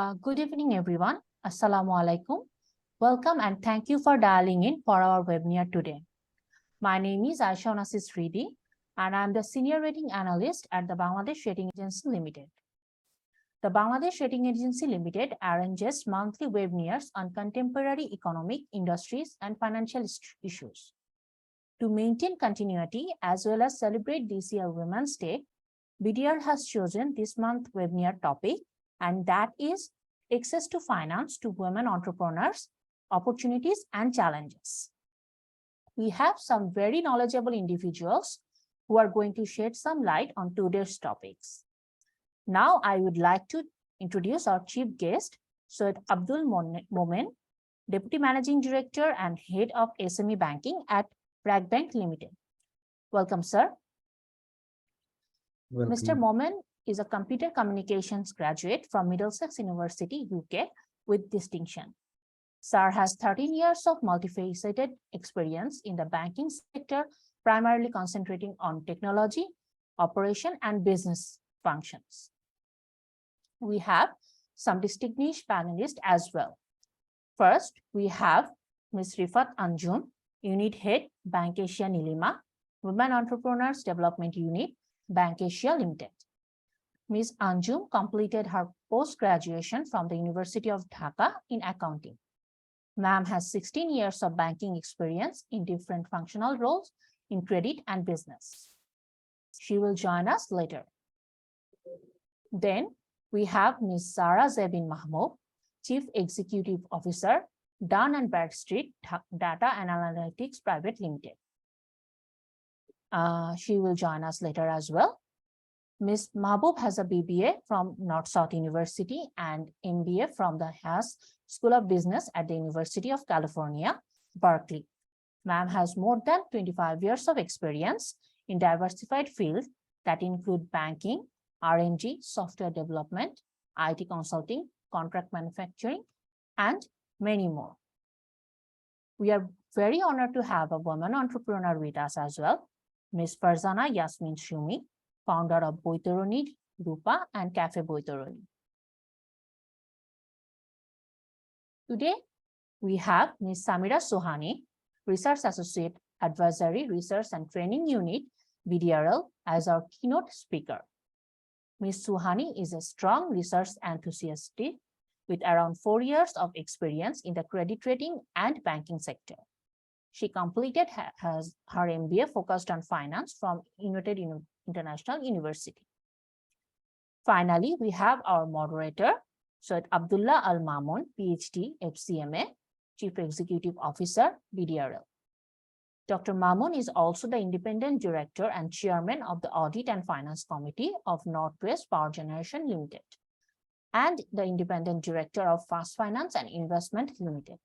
Good evening, everyone. Assalamu alaikum. Welcome and thank you for dialing in for our webinar today. My name is Aisha Nasis Ridi, and I'm the Senior Rating Analyst at the Bangladesh Rating Agency Limited. The Bangladesh Rating Agency Limited arranges monthly webinars on contemporary economic, industries, and financial issues. To maintain continuity as well as celebrate this year Women's Day, BDR has chosen this month's webinar topic, and that is access to finance to women entrepreneurs, opportunities and challenges. We have some very knowledgeable individuals who are going to shed some light on today's topics. Now I would like to introduce our chief guest, Syed Abdul Momen, Deputy Managing Director and Head of SME Banking at BRAC Bank Limited. Welcome, sir. Welcome. Mr. Momen is a computer communications graduate from Middlesex University, UK, with distinction. Sir has 13 years of multifaceted experience in the banking sector, primarily concentrating on technology, operation, and business functions. We have some distinguished panelists as well. First, we have Ms. Rifat Anjum, Unit Head, Bank Asia Nilima, Women Entrepreneurs Development Unit, Bank Asia Limited. Ms. Anjum completed her post-graduation from the University of Dhaka in accounting. Ma'am has 16 years of banking experience in different functional roles in credit and business. She will join us later. Then we have Ms. Sarah Zebin Mahmoud, Chief Executive Officer, Dun & Bradstreet Data and Analytics Private Limited. She will join us later as well. Ms. Mahbub has a BBA from North-South University and MBA from the Haas School of Business at the University of California, Berkeley. Ma'am has more than 25 years of experience in diversified fields that include banking, R&D, software development, IT consulting, contract manufacturing, and many more. We are very honored to have a woman entrepreneur with us as well, Ms. Farzana Yasmin Shumi, founder of Boitoroni Rupa and Cafe Boitoroni. Today, we have Ms. Samira Sohani, Research Associate Advisory Research and Training Unit, BDRL, as our keynote speaker. Ms. Sohani is a strong research enthusiast with around 4 years of experience in the credit rating and banking sector. She completed her MBA focused on finance from United International University. Finally, we have our moderator, Syed Abdullah Al Mamun, PhD, FCMA, Chief Executive Officer, BDRL. Dr. Mamun is also the Independent Director and Chairman of the Audit and Finance Committee of Northwest Power Generation Limited and the Independent Director of Fast Finance and Investment Limited.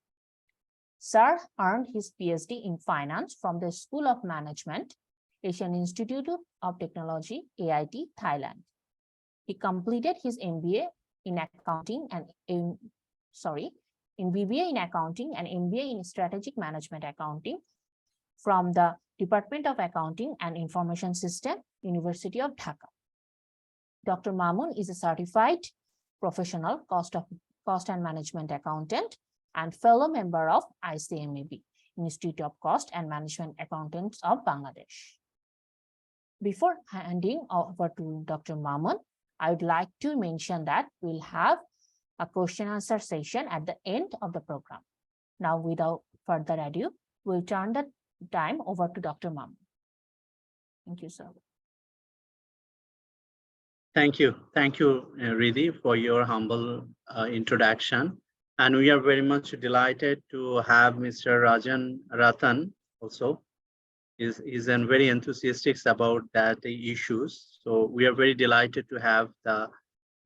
Sir earned his PhD in Finance from the School of Management, Asian Institute of Technology, AIT, Thailand. He completed his MBA in accounting and BBA in accounting and MBA in strategic management accounting from the Department of Accounting and Information System, University of Dhaka. Dr. Mamun is a certified professional cost and management accountant and fellow member of ICMAB, Institute of Cost and Management Accountants of Bangladesh. Before handing over to Dr. Mamun, I would like to mention that we'll have a question and answer session at the end of the program. Now, without further ado, we'll turn the time over to Dr. Mamun. Thank you, sir. Thank you, Ridi, for your humble introduction. And we are very much delighted to have Mr. Rajan Rathan also. Is very enthusiastic about that issues. So we are very delighted to have the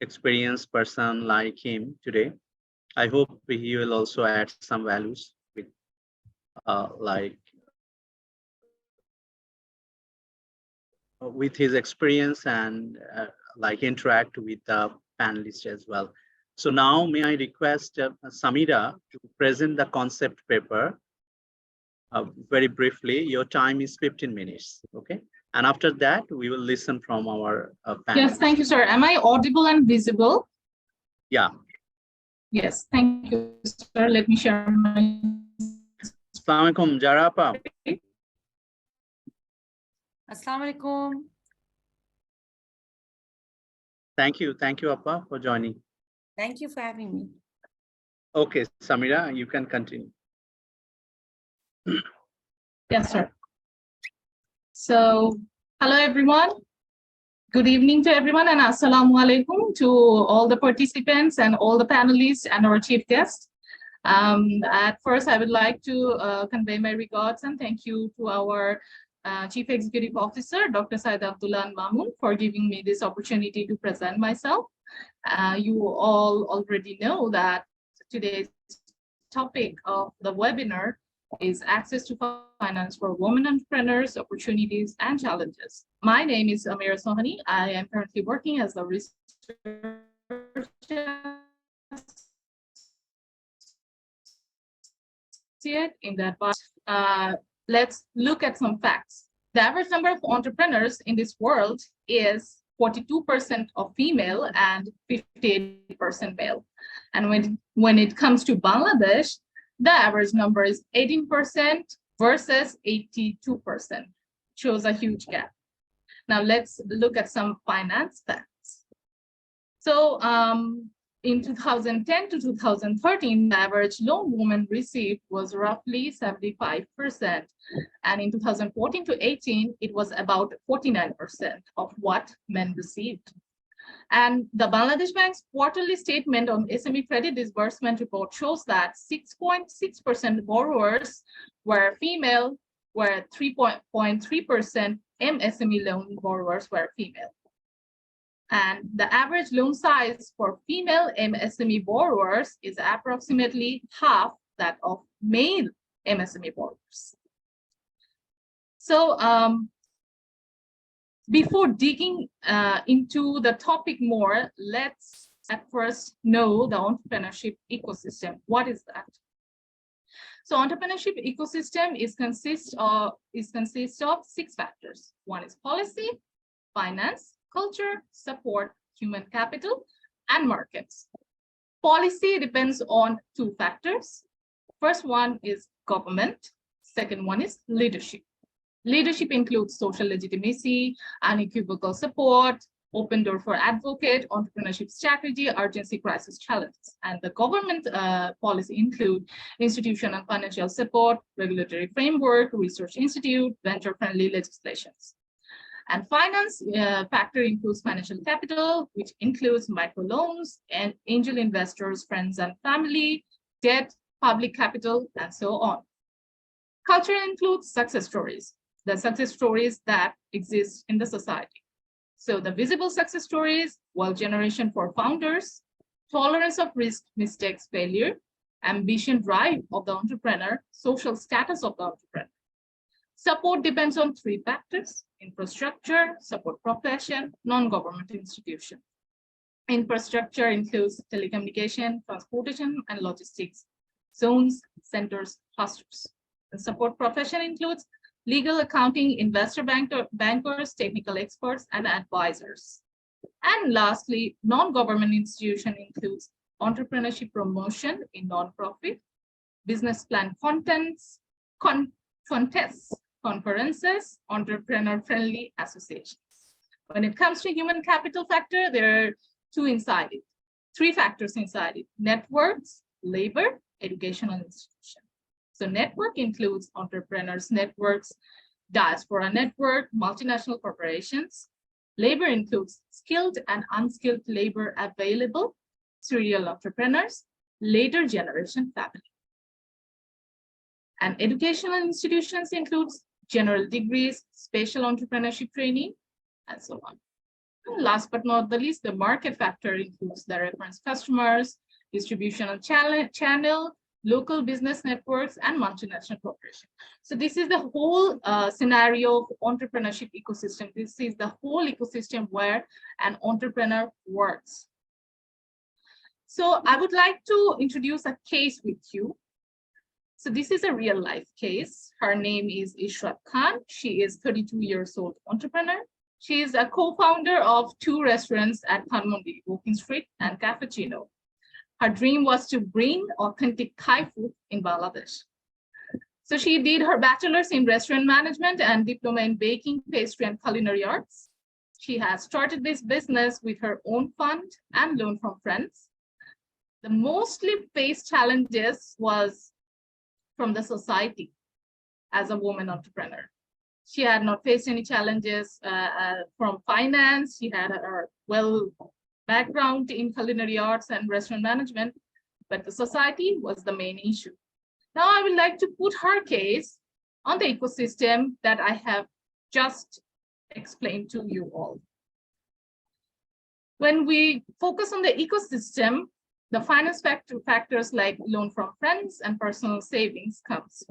experienced person like him today. I hope he will also add some values with his experience and interact with the panelists as well. So now may I request Samira to present the concept paper. Very briefly, your time is 15 minutes, okay? And after that, we will listen from our panel. Yes, thank you, sir. Am I audible and visible? Yeah. Yes, thank you, sir. Let me share my Assalamu alaikum, Jarapa. Assalamu alaikum. Thank you, Appa, for joining. Thank you for having me. Okay, Samira, you can continue. Yes, sir. So, hello, everyone. Good evening to everyone, and assalamu alaikum to all the participants and all the panelists and our chief guest. At first, I would like to convey my regards and thank you to our Chief Executive Officer, Dr. Syed Abdullah Mamun, for giving me this opportunity to present myself. You all already know that today's topic of the webinar is access to finance for women entrepreneurs, opportunities, and challenges. My name is Samira Sohani. I am currently working as the research in that. Let's look at some facts. The average number of entrepreneurs in this world is 42% of female and 58% male. And when it comes to Bangladesh, the average number is 18% versus 82%, shows a huge gap. Now let's look at some finance facts. So in 2010 to 2013, the average loan women received was roughly 75%. And in 2014 to 18, it was about 49% of what men received. And the Bangladesh Bank's quarterly statement on SME credit disbursement report shows that 6.6% borrowers were female, where 3.3% MSME loan borrowers were female. And the average loan size for female MSME borrowers is approximately half that of male MSME borrowers. So before digging into the topic more, let's at first know the entrepreneurship ecosystem. What is that? So entrepreneurship ecosystem consists of 6 factors. One is policy, finance, culture, support, human capital, and markets. Policy depends on 2 factors. First one is government. Second one is leadership. Leadership includes social legitimacy, unequivocal support, open door for advocate, entrepreneurship strategy, urgency crisis challenges. And the government policy include institutional and financial support, regulatory framework, research institute, venture-friendly legislations. And finance factor includes financial capital, which includes microloans and angel investors, friends and family, debt, public capital, and so on. Culture includes success stories, the success stories that exist in the society. So the visible success stories, wealth generation for founders, tolerance of risk, mistakes, failure, ambition, drive of the entrepreneur, social status of the entrepreneur. Support depends on 3 factors: infrastructure, support profession, non-government institution. Infrastructure includes telecommunication, transportation, and logistics, zones, centers, clusters. The support profession includes legal, accounting, investor bankers, technical experts, and advisors. And lastly, non-government institution includes entrepreneurship promotion in non-profit, business plan contests, conferences, entrepreneur-friendly associations. When it comes to human capital factor, there are 2 inside it, 3 factors inside it: networks, labor, educational institution. So network includes entrepreneurs networks, diaspora network, multinational corporations. Labor includes skilled and unskilled labor available, serial entrepreneurs, later generation family. And educational institutions includes general degrees, special entrepreneurship training, and so on. And last but not the least, the market factor includes the reference customers, distributional channel, local business networks, and multinational corporations. So this is the whole scenario of entrepreneurship ecosystem. This is the whole ecosystem where an entrepreneur works. So I would like to introduce a case with you. So this is a real life case. Her name is Ishrat Khan. She is 32 years old entrepreneur. She is a co-founder of 2 restaurants at Dhanmondi, Woking Street and Cappuccino. Her dream was to bring authentic Thai food in Bangladesh. So she did her bachelor's in restaurant management and diploma in baking, pastry, and culinary arts. She has started this business with her own fund and loan from friends. The mostly faced challenges was from the society as a woman entrepreneur. She had not faced any challenges from finance. She had a background in culinary arts and restaurant management, but the society was the main issue. Now I would like to put her case on the ecosystem that I have just explained to you all. When we focus on the ecosystem, the finance factors like loan from friends and personal savings comes.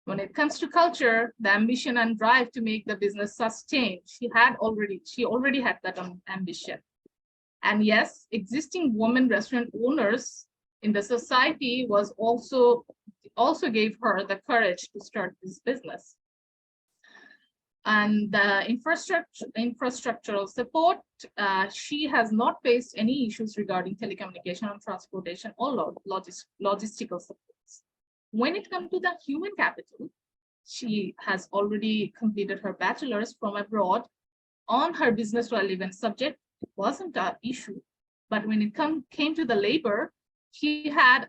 When it comes to culture, the ambition and drive to make the business sustain, she already had that ambition. And yes, existing women restaurant owners in the society was also gave her the courage to start this business. And the infrastructural support, she has not faced any issues regarding telecommunication and transportation or logistical supports. When it comes to the human capital, she has already completed her bachelor's from abroad on her business relevant subject. It wasn't an issue, but when it came to the labor, she had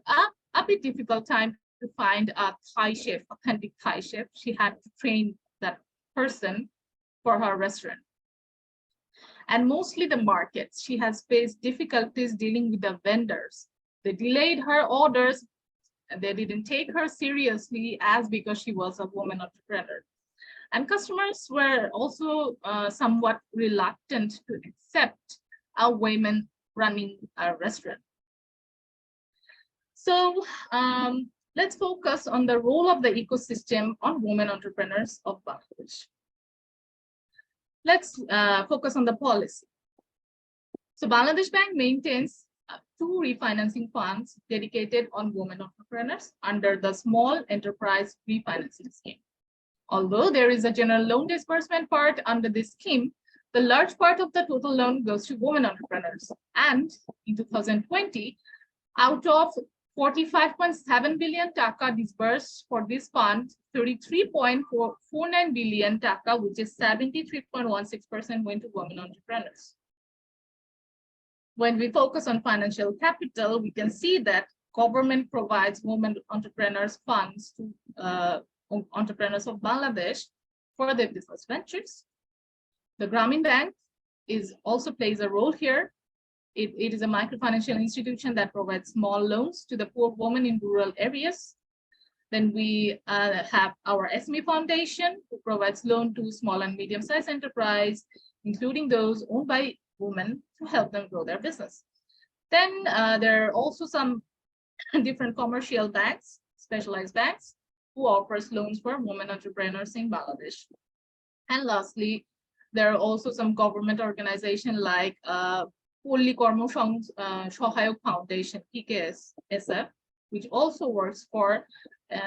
a bit difficult time to find a Thai chef, authentic Thai chef. She had to train that person for her restaurant. And mostly the markets, she has faced difficulties dealing with the vendors. They delayed her orders, and they didn't take her seriously because she was a woman entrepreneur. And customers were also somewhat reluctant to accept a woman running a restaurant. So let's focus on the role of the ecosystem on women entrepreneurs of Bangladesh. Let's focus on the policy. So Bangladesh Bank maintains 2 refinancing funds dedicated on women entrepreneurs under the Small Enterprise Refinancing Scheme. Although there is a general loan disbursement part under this scheme, the large part of the total loan goes to women entrepreneurs. And in 2020, out of 45.7 billion taka disbursed for this fund, 33.49 billion taka, which is 73.16%, went to women entrepreneurs. When we focus on financial capital, we can see that government provides women entrepreneurs funds to entrepreneurs of Bangladesh for their business ventures. The Grameen Bank also plays a role here. It is a microfinancial institution that provides small loans to the poor women in rural areas. Then we have our SME Foundation, who provides loan to small and medium-sized enterprise, including those owned by women, to help them grow their business. Then there are also some different commercial banks, specialized banks, who offers loans for women entrepreneurs in Bangladesh. And lastly, there are also some government organizations like Polli Kormo Sohayok Foundation, PKS SF, which also works for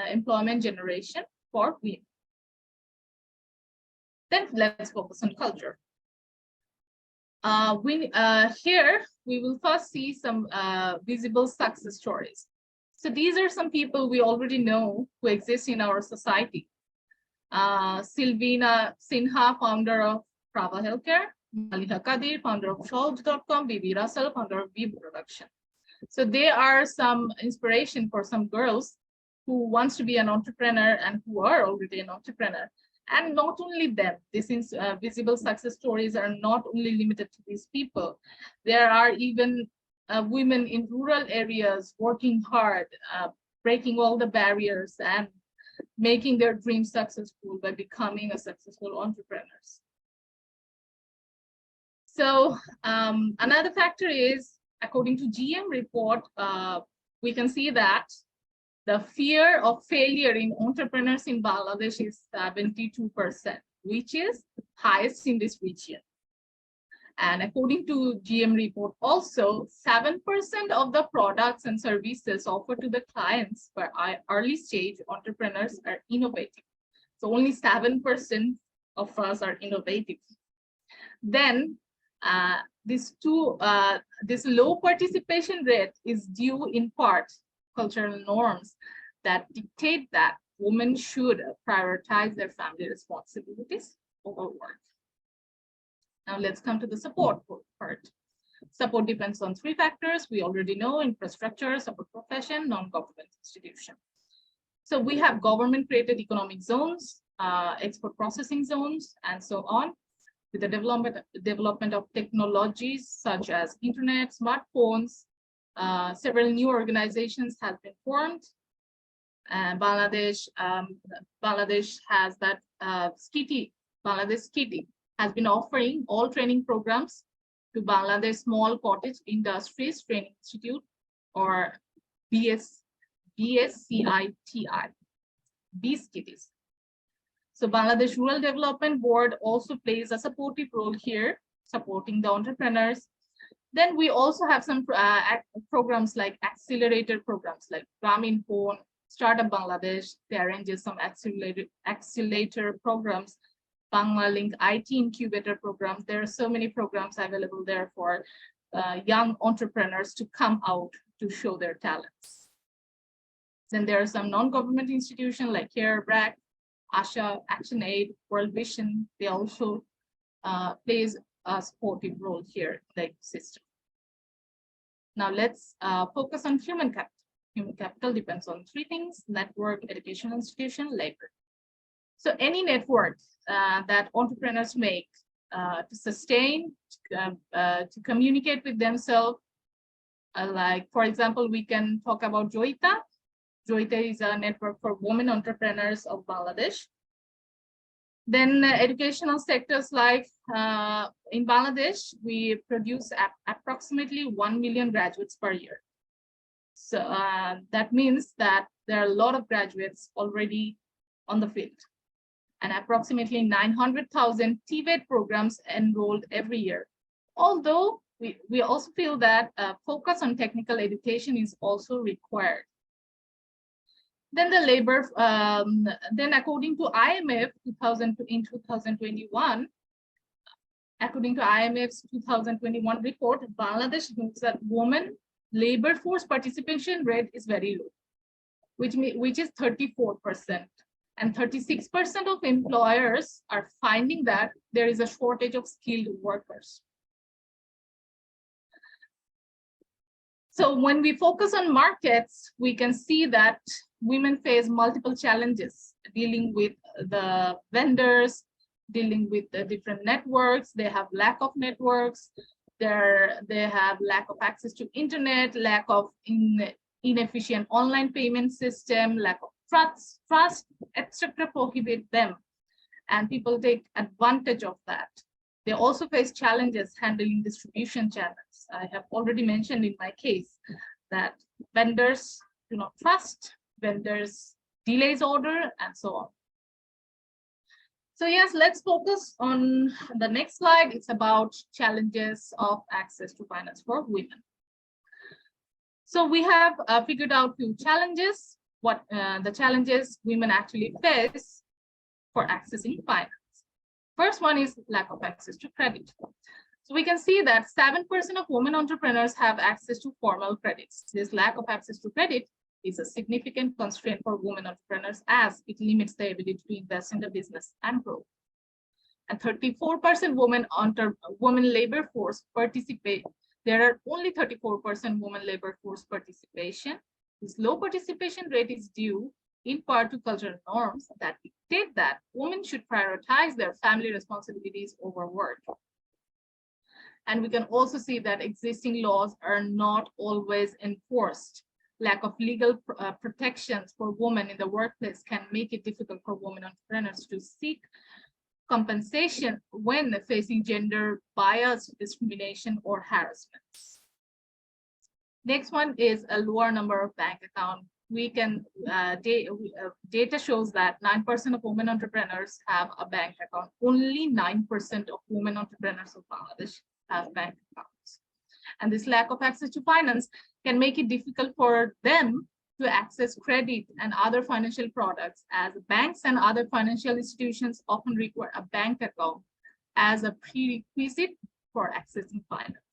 employment generation for women. Then let's focus on culture. Here we will first see some visible success stories. So these are some people we already know who exist in our society. Silvina Sinha, founder of Prava Healthcare; Maliha Kadir, founder of Sholj.com; Bibi Russell, founder of Bib Production. So they are some inspiration for some girls who wants to be an entrepreneur and who are already an entrepreneur. And not only them, these visible success stories are not only limited to these people. There are even women in rural areas working hard, breaking all the barriers and making their dreams successful by becoming a successful entrepreneurs. So another factor is, according to GM report, we can see that the fear of failure in entrepreneurs in Bangladesh is 72%, which is highest in this region. And according to GM report, also 7% of the products and services offered to the clients by early stage entrepreneurs are innovative. So only 7% of us are innovative. Then this low participation rate is due in part cultural norms that dictate that women should prioritize their family responsibilities over work. Now let's come to the support part. Support depends on three factors. We already know: infrastructure, support profession, non-government institution. So we have government created economic zones, export processing zones, and so on. With the development of technologies such as internet, smartphones, several new organizations have been formed. Bangladesh has that SKITI, Bangladesh SKITI has been offering all training programs to Bangladesh Small Cottage Industries Training Institute, or BSCITI, BSCITIs. So Bangladesh Rural Development Board also plays a supportive role here, supporting the entrepreneurs. Then we also have some programs like accelerator programs like Grameenphone, Startup Bangladesh. They arrange some accelerator programs, Banglalink IT incubator programs. There are so many programs available there for young entrepreneurs to come out to show their talents. Then there are some non-government institutions like CARE, BRAC, ASHA, ActionAid, World Vision. They also plays a supportive role here in the ecosystem. Now let's focus on human capital. Human capital depends on three things: network, education institution, labor. So any network that entrepreneurs make to sustain, to communicate with themselves, like for example, we can talk about Joita. Joita is a network for women entrepreneurs of Bangladesh. Then educational sectors like in Bangladesh, we produce approximately 1 million graduates per year. So that means that there are a lot of graduates already on the field, and approximately 900,000 TVET programs enrolled every year. Although we also feel that focus on technical education is also required. Then the labor, then according to IMF in 2021, according to IMF's 2021 report, Bangladesh notes that women labor force participation rate is very low, which is 34%. And 36% of employers are finding that there is a shortage of skilled workers. So when we focus on markets, we can see that women face multiple challenges dealing with the vendors, dealing with the different networks. They have lack of networks. They have lack of access to internet, lack of inefficient online payment system, lack of trust, etc. prohibit them, and people take advantage of that. They also face challenges handling distribution channels. I have already mentioned in my case that vendors do not trust, vendors delays order, and so on. So yes, let's focus on the next slide. It's about challenges of access to finance for women. So we have figured out few challenges, what the challenges women actually face for accessing finance. First one is lack of access to credit. So we can see that 7% of women entrepreneurs have access to formal credits. This lack of access to credit is a significant constraint for women entrepreneurs, as it limits their ability to invest in the business and grow. And 34% women labor force participate. There are only 34% women labor force participation. This low participation rate is due in part to cultural norms that dictate that women should prioritize their family responsibilities over work. And we can also see that existing laws are not always enforced. Lack of legal protections for women in the workplace can make it difficult for women entrepreneurs to seek compensation when facing gender bias, discrimination, or harassments. Next one is a lower number of bank accounts. We can data shows that 9% of women entrepreneurs have a bank account. Only 9% of women entrepreneurs of Bangladesh have bank accounts. And this lack of access to finance can make it difficult for them to access credit and other financial products, as banks and other financial institutions often require a bank account as a prerequisite for accessing finance.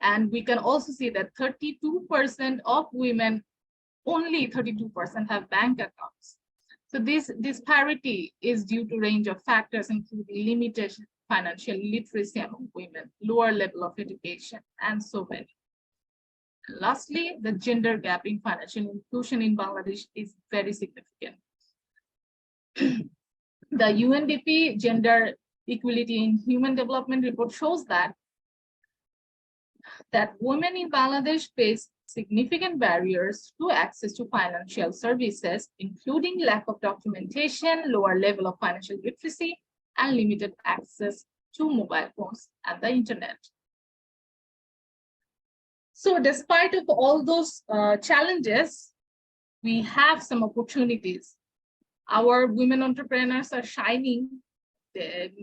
And we can also see that 32% of women, only 32% have bank accounts. So this disparity is due to range of factors, including limited financial literacy among women, lower level of education, and so many. Lastly, the gender gap in financial inclusion in Bangladesh is very significant. The UNDP Gender Equality in Human Development report shows that women in Bangladesh face significant barriers to access to financial services, including lack of documentation, lower level of financial literacy, and limited access to mobile phones and the internet. So despite of all those challenges, we have some opportunities. Our women entrepreneurs are shining,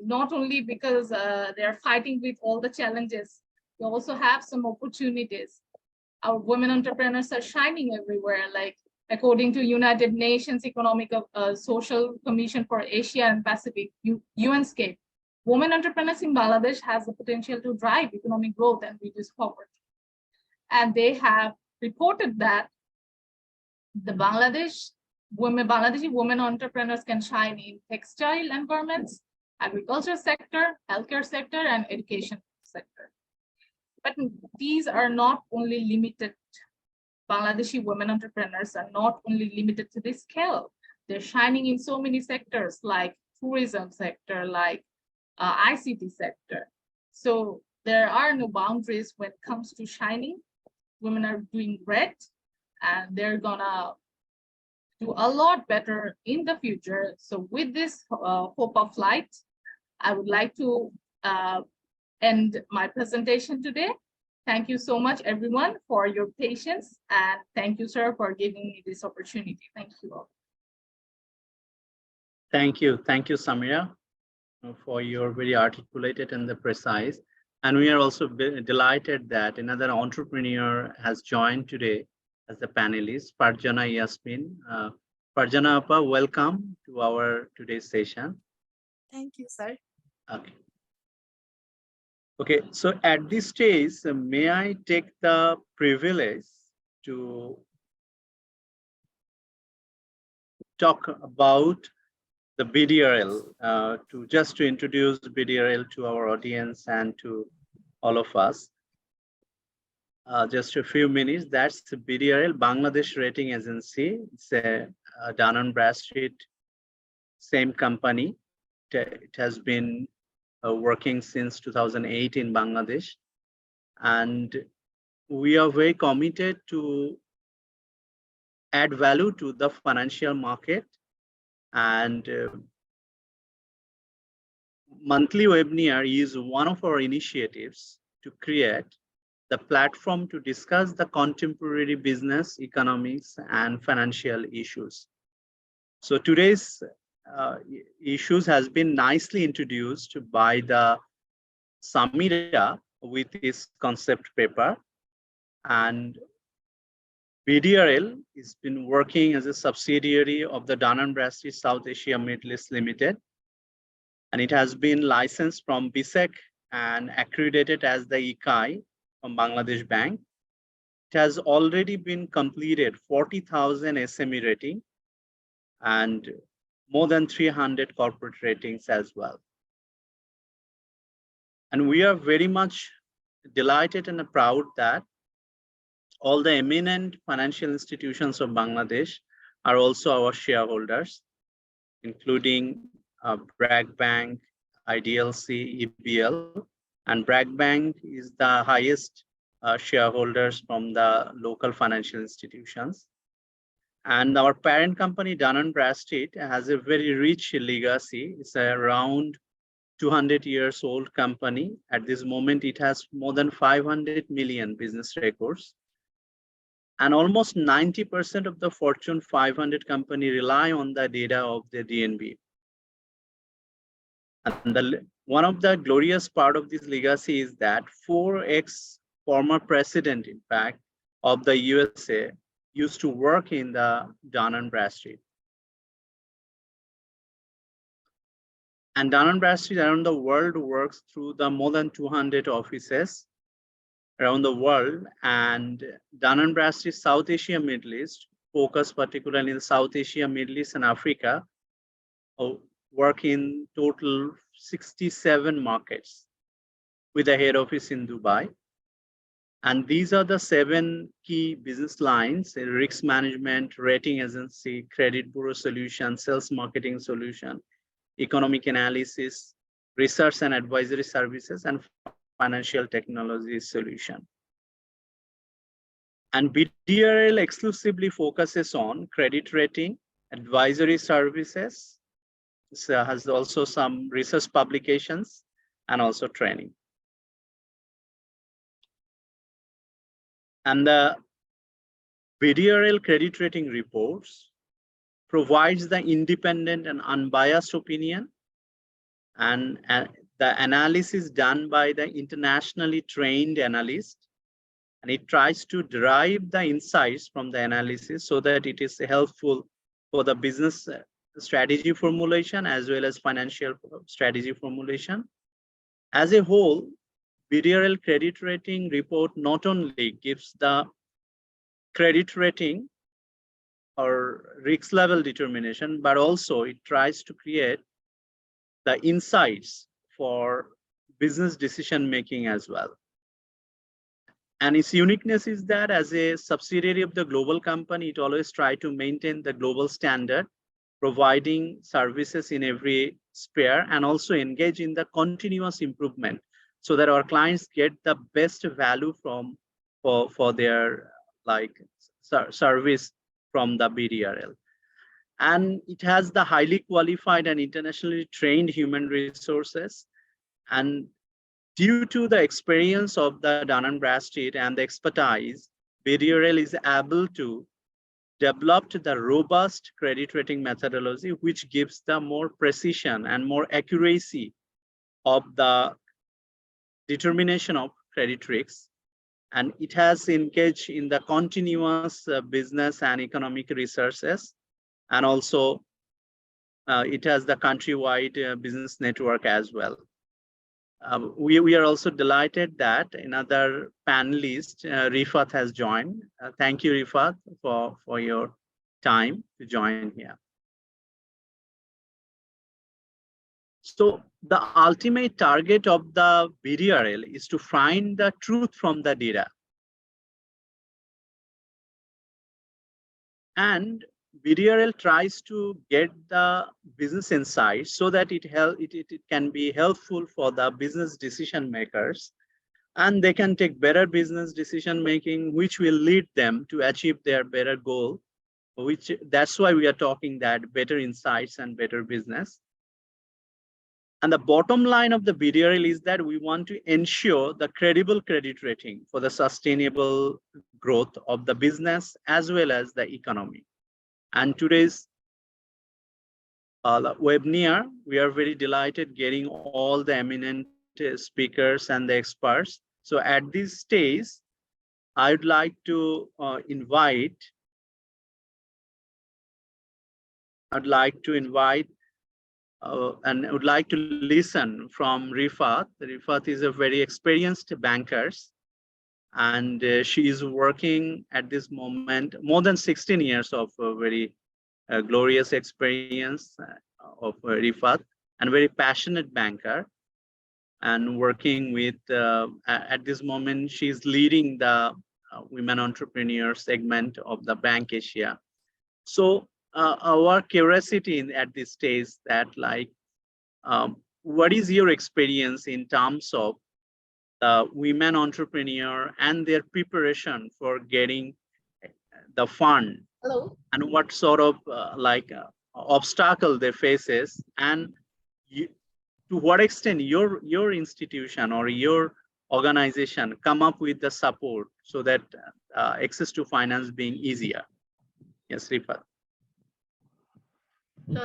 not only because they're fighting with all the challenges, we also have some opportunities. Our women entrepreneurs are shining everywhere, like according to United Nations Economic Social Commission for Asia and Pacific, UNSCAPE, women entrepreneurs in Bangladesh has the potential to drive economic growth and reduce poverty. And they have reported that the Bangladeshi women entrepreneurs can shine in textile and garments, agriculture sector, healthcare sector, and education sector. But these are not only limited. Bangladeshi women entrepreneurs are not only limited to this scale. They're shining in so many sectors like tourism sector, like ICT sector. So there are no boundaries when it comes to shining. Women are doing great, and they're gonna do a lot better in the future. So with this hope of light, I would like to end my presentation today. Thank you so much, everyone, for your patience. And thank you, sir, for giving me this opportunity. Thank you all. Thank you, Samira, for your very articulated and the precise. And we are also delighted that another entrepreneur has joined today as the panelist, Farjana Yasmin. Farjana Appa, welcome to our today's session. Thank you, sir. Okay. Okay, so at this stage, may I take the privilege to talk about the BDRL, to introduce BDRL to our audience and to all of us. Just a few minutes. That's the BDRL, Bangladesh Rating Agency. It's a Dun & Bradstreet, same company. It has been working since 2008 in Bangladesh, and we are very committed to add value to the financial market. And monthly webinar is one of our initiatives to create the platform to discuss the contemporary business, economics, and financial issues. So today's issues has been nicely introduced by the Samira with this concept paper. And BDRL has been working as a subsidiary of the Dun & Bradstreet South Asia Middle East Limited. And it has been licensed from BSEC and accredited as the ICAI from Bangladesh Bank. It has already been completed 40,000 SME rating and more than 300 corporate ratings as well. And we are very much delighted and proud that all the eminent financial institutions of Bangladesh are also our shareholders, including BRAC Bank, IDLC, EBL, and BRAC Bank is the highest shareholders from the local financial institutions. And our parent company, Dun & Bradstreet, has a very rich legacy. It's around 200 years old company. At this moment, it has more than 500 million business records. And almost 90% of the Fortune 500 company rely on the data of the DNB. And one of the glorious part of this legacy is that 4 former president, in fact, of the USA used to work in the Dun & Bradstreet. And Dun & Bradstreet around the world works through the more than 200 offices. around the world, and Dun & Bradstreet South Asia, Middle East, focus particularly in South Asia, Middle East, and Africa, work in total 67 markets with a head office in Dubai. And these are the 7 key business lines: risk management, rating agency, credit bureau solution, sales marketing solution, economic analysis, research and advisory services, and financial technology solution. And BDRL exclusively focuses on credit rating, advisory services, has also some research publications, and also training. And the BDRL credit rating reports provides the independent and unbiased opinion, and the analysis done by the internationally trained analyst, and it tries to derive the insights from the analysis so that it is helpful for the business strategy formulation as well as financial strategy formulation. As a whole, BDRL credit rating report not only gives the credit rating or risk level determination, but also it tries to create the insights for business decision making as well. And its uniqueness is that as a subsidiary of the global company, it always tries to maintain the global standard, providing services in every sphere, and also engage in the continuous improvement so that our clients get the best value for their service from the BDRL. And it has the highly qualified and internationally trained human resources. And due to the experience of the Dun & Bradstreet and the expertise, BDRL is able to develop the robust credit rating methodology, which gives the more precision and more accuracy of the determination of credit risks. And it has engaged in the continuous business and economic researches. And also it has the countrywide business network as well. We are also delighted that another panelist, Rifat, has joined. Thank you, Rifat, for your time to join here. So the ultimate target of the BDRL is to find the truth from the data. And BDRL tries to get the business insights so that it can be helpful for the business decision makers, and they can take better business decision making, which will lead them to achieve their better goal, that's why we are talking that better insights and better business. And the bottom line of the BDRL is that we want to ensure the credible credit rating for the sustainable growth of the business as well as the economy. And today's webinar, we are very delighted getting all the eminent speakers and the experts. So at this stage, I would like to invite and I would like to listen from Rifat. Rifat is a very experienced banker, and she is working at this moment more than 16 years of a very glorious experience of Rifat, and very passionate banker, and working with at this moment she's leading the women entrepreneur segment of the Bank Asia. So our curiosity at this stage that what is your experience in terms of women entrepreneur and their preparation for getting the fund? Hello. And what sort of obstacle they faces, and to what extent your institution or your organization come up with the support so that access to finance being easier? Yes, Rifat.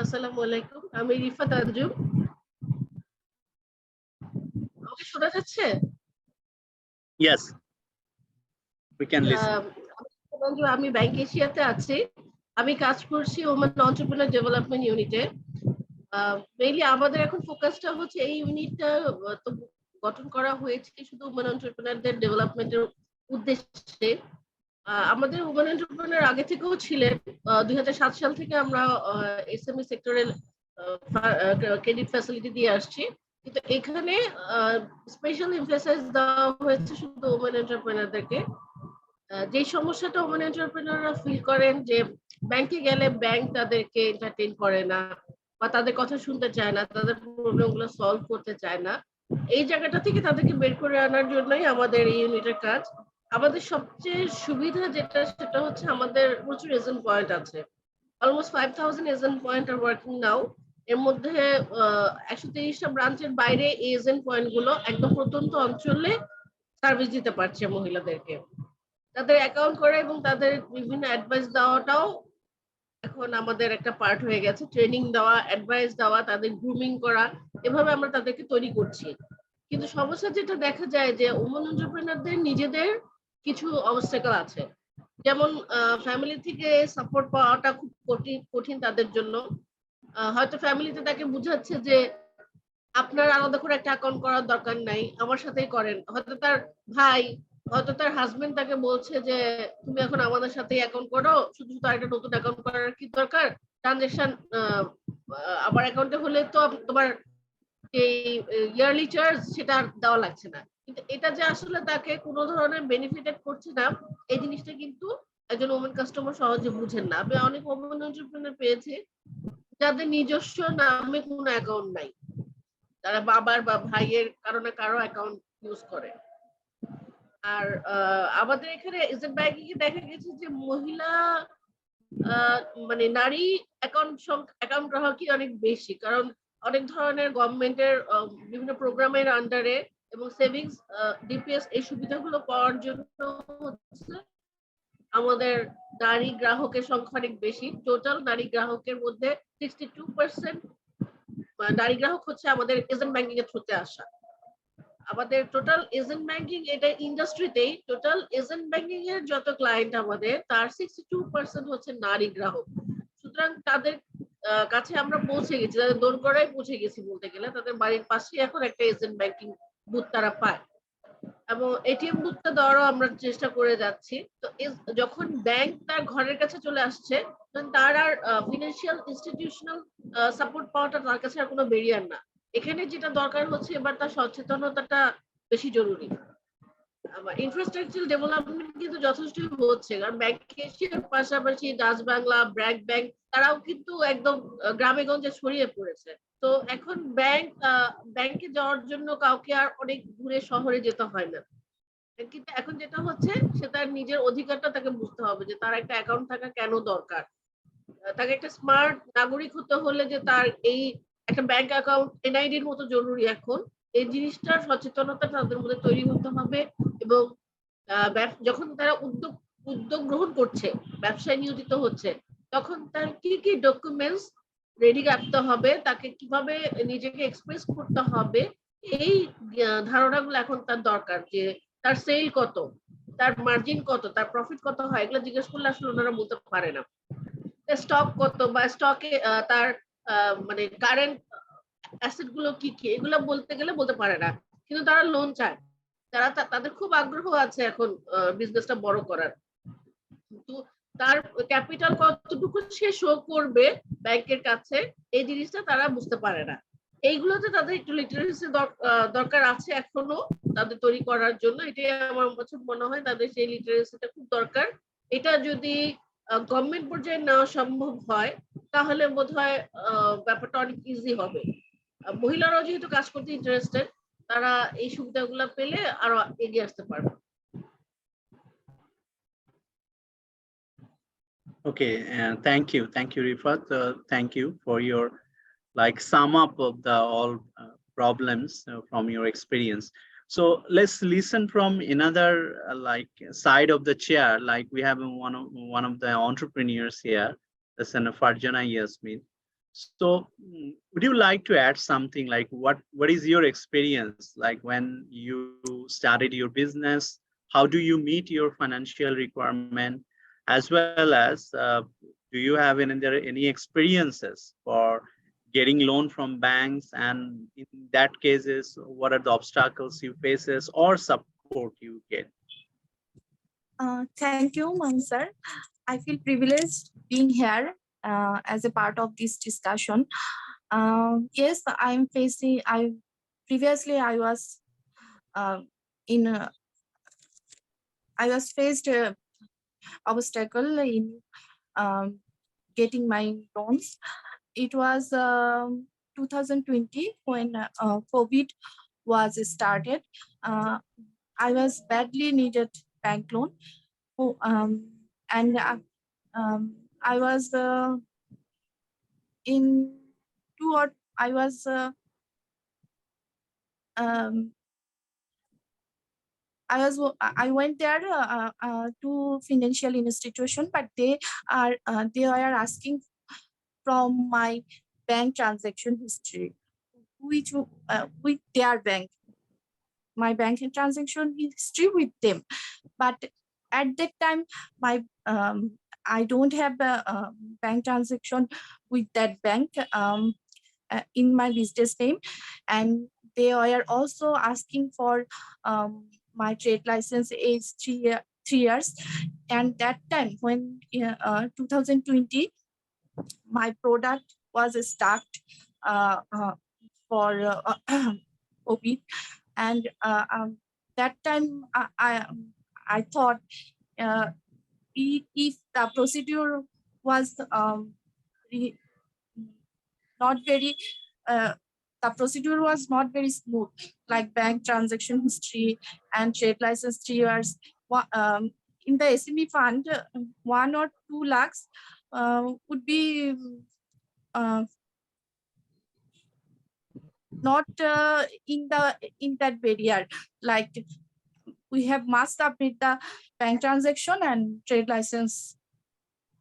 Assalamualaikum. আমি রিফাত আঞ্জুম। আমাকে শোনা যাচ্ছে? Yes, we can listen. আমি bank এশিয়াতে আছি। আমি কাজ করছি ওমেন এন্টারপ্রেনার ডেভেলপমেন্ট ইউনিটে। মেইনলি আমাদের এখন ফোকাসটা হচ্ছে এই ইউনিটটা তো গঠন করা হয়েছে শুধু উমেন এন্টারপ্রেনারদের ডেভেলপমেন্টের উদ্দেশ্যে। আমাদের উমেন এন্টারপ্রেনার আগে থেকেও ছিলেন। 2007 সাল থেকে আমরা এসএমই সেক্টরের ক্রেডিট ফ্যাসিলিটি দিয়ে আসছি, কিন্তু এখানে স্পেশাল এমফাসাইজ দেওয়া হয়েছে শুধু উমেন এন্টারপ্রেনারদেরকে। যে সমস্যাটা উমেন এন্টারপ্রেনাররা ফিল করেন যে ব্যাংকে গেলে ব্যাংক তাদেরকে এন্টারটেইন করে না বা তাদের কথা শুনতে চায় না, তাদের প্রবলেমগুলো সলভ করতে চায় না, এই জায়গাটা থেকে তাদেরকে বের করে আনার জন্যই আমাদের এই ইউনিটের কাজ। আমাদের সবচেয়ে সুবিধা যেটা সেটা হচ্ছে আমাদের প্রচুর এজেন্ট পয়েন্ট আছে। Almost 5000 agent point are working নাও। এর মধ্যে 130টা ব্রাঞ্চের বাইরে এই এজেন্ট পয়েন্ট গুলো একদম প্রত্যন্ত অঞ্চলে সার্ভিস দিতে পারছে মহিলাদেরকে। তাদের অ্যাকাউন্ট করা এবং তাদের বিভিন্ন অ্যাডভাইস দেওয়াটাও এখন আমাদের একটা পার্ট হয়ে গেছে। ট্রেনিং দেওয়া, অ্যাডভাইস দেওয়া, তাদের গ্রুমিং করা, এভাবে আমরা তাদেরকে তৈরি করছি। কিন্তু সমস্যা যেটা দেখা যায় যে উমেন এন্টারপ্রেনারদের নিজেদের কিছু অবস্টাকেল আছে। যেমন ফ্যামিলি থেকে সাপোর্ট পাওয়াটা খুব কঠিন তাদের জন্য। হয়তো ফ্যামিলিতে তাকে বুঝাচ্ছে যে আপনার আলাদা করে একটা অ্যাকাউন্ট করার দরকার নাই, আমার সাথেই করেন। হয়তো তার ভাই, হয়তো তার হাজবেন্ড তাকে বলছে যে তুমি এখন আমাদের সাথেই অ্যাকাউন্ট করো, শুধু শুধু একটা নতুন অ্যাকাউন্ট করার কি দরকার, ট্রানজেকশন আমার অ্যাকাউন্টে হলে তো তোমার এই ইয়ারলি চার্জ সেটা দেওয়া লাগছে না। কিন্তু এটা যে আসলে তাকে কোনো ধরনের বেনিফিটেড করছে না, এই জিনিসটা কিন্তু একজন ওমেন কাস্টমার সহজে বুঝেন না। আমি অনেক ওমেন এন্টারপ্রেনার পেয়েছি যাদের নিজস্ব নামে কোনো অ্যাকাউন্ট নাই, তারা বাবার বা ভাইয়ের কারণে কারো অ্যাকাউন্ট ইউজ করে। আর আমাদের এখানে এজেন্ট ব্যাংকিং এ দেখা গেছে যে মহিলা মানে নারী অ্যাকাউন্ট গ্রাহকই অনেক বেশি, কারণ অনেক ধরনের গভর্নমেন্টের বিভিন্ন প্রোগ্রামের আন্ডারে এবং সেভিংস, ডিপিএস এই সুবিধাগুলো পাওয়ার জন্য হচ্ছে আমাদের নারী গ্রাহকের সংখ্যা অনেক বেশি। টোটাল নারী গ্রাহকের মধ্যে 62% নারী গ্রাহক হচ্ছে আমাদের এজেন্ট ব্যাংকিং এর থ্রুতে আসা। আমাদের টোটাল এজেন্ট ব্যাংকিং, এটা ইন্ডাস্ট্রিতেই টোটাল এজেন্ট ব্যাংকিং এর যত ক্লায়েন্ট আমাদের, তার 62% হচ্ছে নারী গ্রাহক। সুতরাং তাদের কাছে আমরা পৌঁছে গেছি, তাদের দোরগোড়ায় পৌঁছে গেছি বলতে গেলে। তাদের বাড়ির পাশে এখন একটা এজেন্ট ব্যাংকিং বুথ তারা পায় এবং এটিএম বুথটা দেওয়ারও আমরা চেষ্টা করে যাচ্ছি। তো যখন ব্যাংক তার ঘরের কাছে চলে আসছে, তখন তার আর ফিনান্সিয়াল ইনস্টিটিউশনাল সাপোর্ট পাওয়াটা তার কাছে আর কোনো ব্যারিয়ার না। এখানে যেটা দরকার হচ্ছে এবার তার সচেতনতাটা বেশি জরুরি। ইনফ্রাস্ট্রাকচার ডেভেলপমেন্ট কিন্তু যথেষ্ট হচ্ছে, কারণ ব্যাংক এশিয়ার পাশাপাশি ডাচ বাংলা, ব্র্যাক ব্যাংক, তারাও কিন্তু একদম গ্রামে গঞ্জে ছড়িয়ে পড়েছে। তো এখন ব্যাংকে যাওয়ার জন্য কাউকে আর অনেক দূরে শহরে যেতে হয় না। কিন্তু এখন যেটা হচ্ছে সে তার নিজের অধিকারটা তাকে বুঝতে হবে যে তার একটা অ্যাকাউন্ট থাকা কেন দরকার। তাকে একটা স্মার্ট নাগরিক হতে হলে যে তার এই একটা ব্যাংক অ্যাকাউন্ট এনআইডির মতো জরুরি এখন, এই জিনিসটার সচেতনতা তাদের মধ্যে তৈরি হতে হবে। এবং যখন তারা উদ্যোগ গ্রহণ করছে, ব্যবসায় নিয়োজিত হচ্ছে, তখন তার কি কি ডকুমেন্টস রেডি রাখতে হবে, তাকে কিভাবে নিজেকে এক্সপ্রেস করতে হবে, এই ধারণাগুলো এখন তার দরকার। যে তার সেল কত, তার মার্জিন কত, তার প্রফিট কত হয়, এগুলো জিজ্ঞেস করলে আসলে ওনারা বলতে পারে না। স্টক কত বা স্টকে তার মানে কারেন্ট অ্যাসেট গুলো কি কি, এগুলো বলতে গেলে বলতে পারে না। কিন্তু তারা লোন চায়, তাদের খুব আগ্রহ আছে এখন বিজনেসটা বড় করার। কিন্তু তার ক্যাপিটাল কতটুকু সে শো করবে ব্যাংকের কাছে, এই জিনিসটা তারা বুঝতে পারে না। এইগুলোতে তাদের একটু লিটারেসি দরকার আছে এখনো তাদের তৈরি করার জন্য। এটাই আমার কাছে মনে হয় তাদের সেই লিটারেসিটা খুব দরকার। এটা যদি গভর্নমেন্ট পর্যায়ে নেওয়া সম্ভব হয় তাহলে বোধহয় ব্যাপারটা অনেক ইজি হবে। মহিলারাও যেহেতু কাজ করতে ইন্টারেস্টেড, তারা এই সুবিধাগুলো পেলে আরো এগিয়ে আসতে পারবে। Okay, thank you, Rifat. Thank you for your like sum up of the all problems from your experience. So let's listen from another like side of the chair. Like we have one of the entrepreneurs here, that's Farjana Yasmin. So would you like to add something, like what is your experience like when you started your business? How do you meet your financial requirement, as well as do you have any experiences for getting loan from banks, and in that cases, what are the obstacles you faces or support you get? Thank you, Mansar. I feel privileged being here as a part of this discussion. Yes, I'm facing. Previously I was I was faced a obstacle in getting my loans. It was 2020 when COVID was started. I was badly needed bank loan. And I was in two or I was I went there to financial institution, but they are asking from my bank transaction history, which with their bank, my bank transaction history with them. But at that time, my I don't have a bank transaction with that bank in my business name, and they are also asking for my trade license is 3 years. And that time when 2020, my product was stuck for COVID, and that time I thought if the procedure was not very the procedure was not very smooth, like bank transaction history and trade license 3 years. In the SME fund, 1 or 2 lakhs would be not in that barrier. Like we must submit the bank transaction and trade license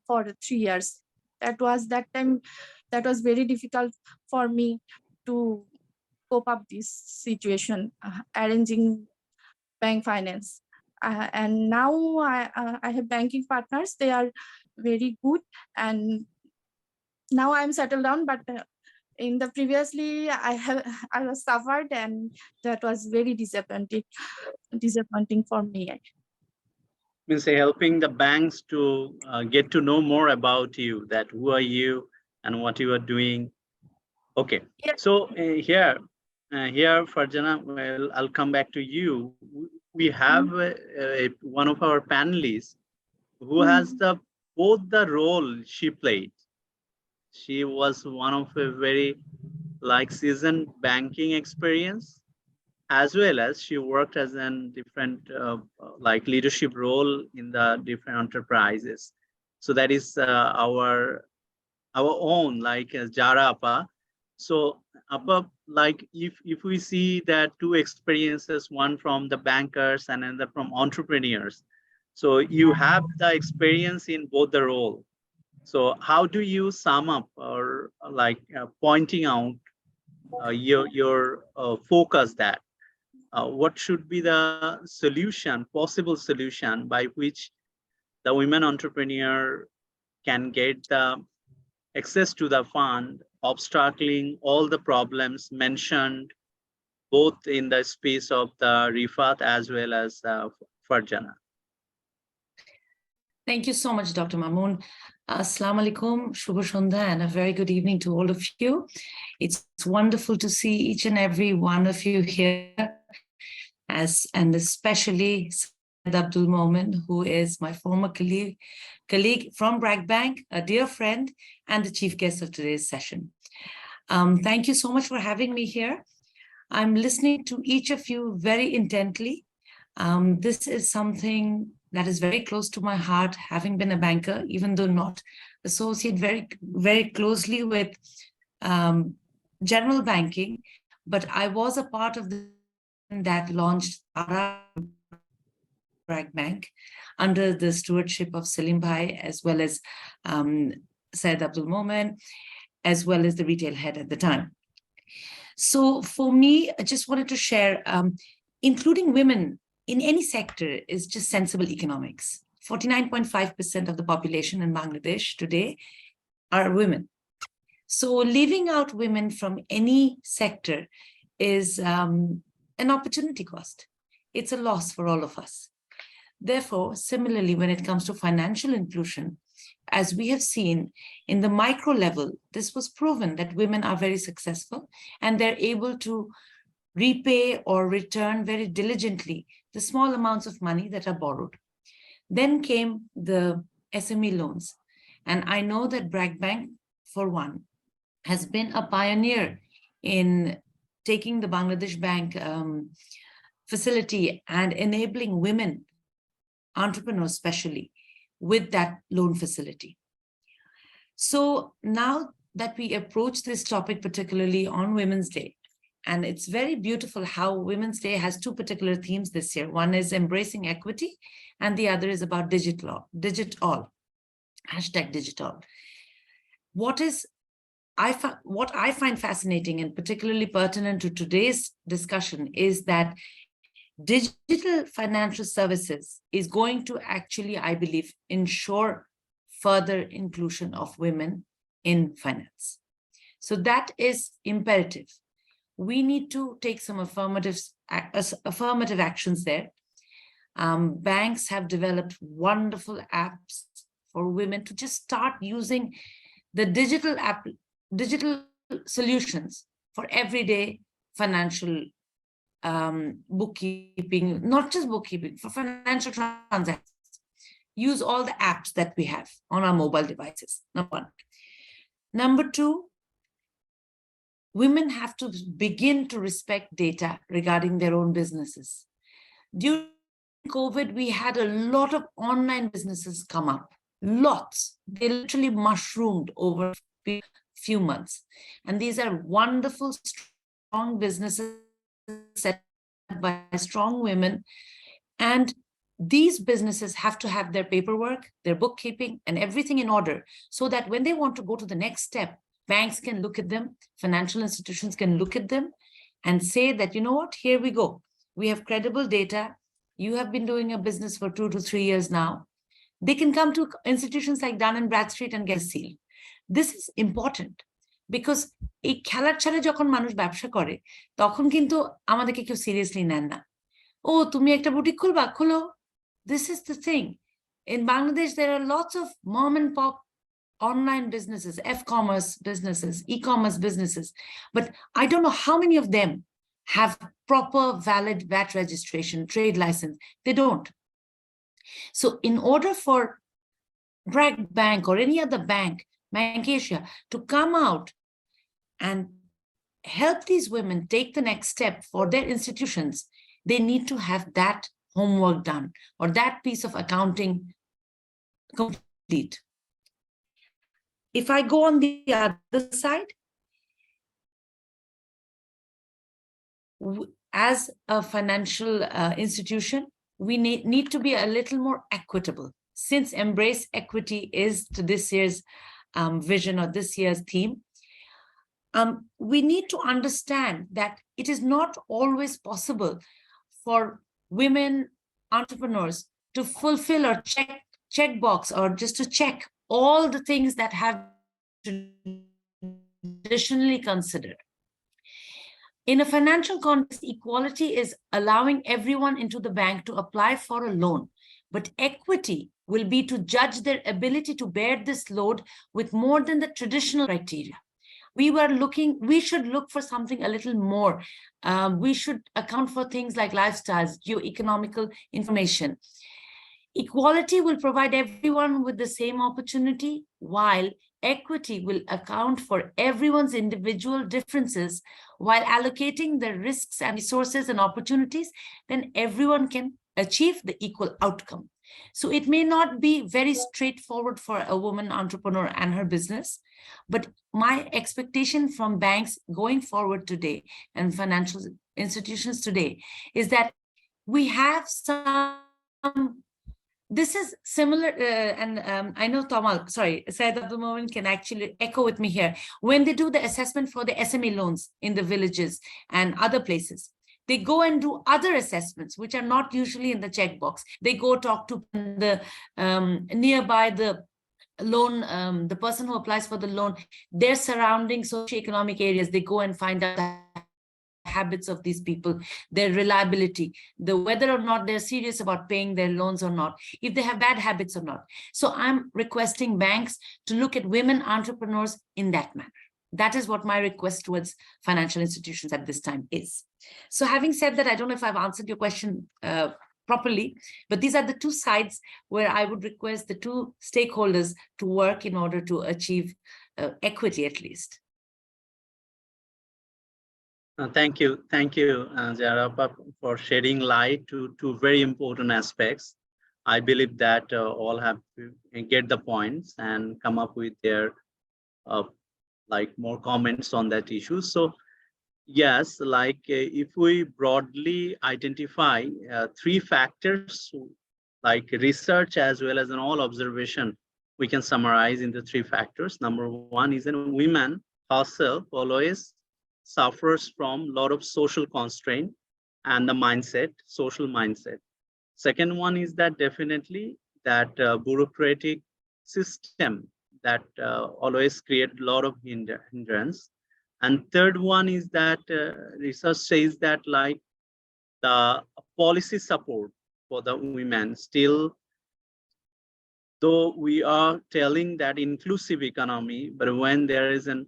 for 3 years. That time that was very difficult for me to cope up this situation, arranging bank finance. And now I have banking partners. They are very good, and now I'm settled down. But in the previously, I was suffered, and that was very disappointing for me. Means helping the banks to get to know more about you, that who are you and what you are doing. Okay, Yeah. so here, Farjana, well, I'll come back to you. We have one of our panelists who has both the role she played. She was one of a very seasoned banking experience, as well as she worked as an different leadership role in the different enterprises. So that is our own Jara Appa. So Appa, if we see that two experiences, one from the bankers and another from entrepreneurs, so you have the experience in both the role. So how do you sum up or pointing out your focus that what should be the solution, possible solution by which the women entrepreneur can get the access to the fund, obstacling all the problems mentioned both in the space of the Rifat as well as Farjana. Thank you so much, Dr. Mamoon. Assalamu alaikum, Shubha Shondha, and a very good evening to all of you. It's wonderful to see each and every one of you here, and especially Syed Abdul Momen, who is my former colleague from BRAC Bank, a dear friend, and the chief guest of today's session. Thank you so much for having me here. I'm listening to each of you very intently. This is something that is very close to my heart, having been a banker, even though not associated very, very closely with general banking, but I was a part of that launched BRAC Bank under the stewardship of Salim Bhai, as well as Syed Abdul Momen, as well as the retail head at the time. So for me, I just wanted to share, including women in any sector is just sensible economics. 49.5% of the population in Bangladesh today are women. So leaving out women from any sector is an opportunity cost. It's a loss for all of us. Therefore, similarly, when it comes to financial inclusion, as we have seen in the micro level, this was proven that women are very successful and they're able to repay or return very diligently the small amounts of money that are borrowed. Then came the SME loans. And I know that BRAC Bank, for one, has been a pioneer in taking the Bangladesh Bank facility and enabling women entrepreneurs, especially with that loan facility. So now that we approach this topic, particularly on Women's Day, and it's very beautiful how Women's Day has two particular themes this year. One is embracing equity, and the other is about digital, #digital. What I find fascinating and particularly pertinent to today's discussion is that digital financial services is going to actually, I believe, ensure further inclusion of women in finance. So that is imperative. We need to take some affirmative actions there. Banks have developed wonderful apps for women to just start using the digital solutions for everyday financial bookkeeping, not just bookkeeping, for financial transactions. Use all the apps that we have on our mobile devices, number one. Number two, women have to begin to respect data regarding their own businesses. During COVID, we had a lot of online businesses come up, lots. They literally mushroomed over a few months. And these are wonderful, strong businesses set by strong women. And these businesses have to have their paperwork, their bookkeeping, and everything in order so that when they want to go to the next step, banks can look at them, financial institutions can look at them and say that, you know what, here we go. We have credible data. You have been doing a business for 2 to 3 years now. They can come to institutions like Dun & Bradstreet and get a seal. This is important because এই খেলার ছলে যখন মানুষ ব্যবসা করে তখন কিন্তু আমাদেরকে কেউ সিরিয়াসলি নেন না। ও তুমি একটা বুটিক খুলবা, খোলো। This is the thing. In Bangladesh, there are lots of mom and pop online businesses, F-commerce businesses, e-commerce businesses, but I don't know how many of them have proper valid VAT registration, trade license. They don't. So in order for BRAC Bank or any other bank, Bank Asia, to come out and help these women take the next step for their institutions, they need to have that homework done or that piece of accounting complete. If I go on the other side, as a financial institution, we need to be a little more equitable. Since Embrace Equity is to this year's vision or this year's theme, we need to understand that it is not always possible for women entrepreneurs to fulfill or check box or just to check all the things that have traditionally considered. In a financial context, equality is allowing everyone into the bank to apply for a loan, but equity will be to judge their ability to bear this load with more than the traditional criteria. We should look for something a little more. We should account for things like lifestyles, geoeconomical information. Equality will provide everyone with the same opportunity, while equity will account for everyone's individual differences while allocating the risks and resources and opportunities. Then everyone can achieve the equal outcome. So it may not be very straightforward for a woman entrepreneur and her business, but my expectation from banks going forward today and financial institutions today is that we have some, this is similar, and I know Tamal, sorry, Syed Abdul Momin can actually echo with me here. When they do the assessment for the SME loans in the villages and other places, they go and do other assessments, which are not usually in the checkbox. They go talk to the nearby the loan, the person who applies for the loan, their surrounding socioeconomic areas, they go and find out the habits of these people, their reliability, whether or not they're serious about paying their loans or not, if they have bad habits or not. So I'm requesting banks to look at women entrepreneurs in that manner. That is what my request towards financial institutions at this time is. So having said that, I don't know if I've answered your question properly, but these are the two sides where I would request the two stakeholders to work in order to achieve equity at least. Thank you, Zara, for shedding light to two very important aspects. I believe that all have to get the points and come up with their like more comments on that issue. So yes, like if we broadly identify three factors, like research as well as an all observation, we can summarize in the three factors. Number one is that women herself always suffers from a lot of social constraint and the mindset, social mindset. Second one is that definitely that bureaucratic system that always create a lot of hindrance. And third one is that research says that like the policy support for the women still, though we are telling that inclusive economy, but when there is an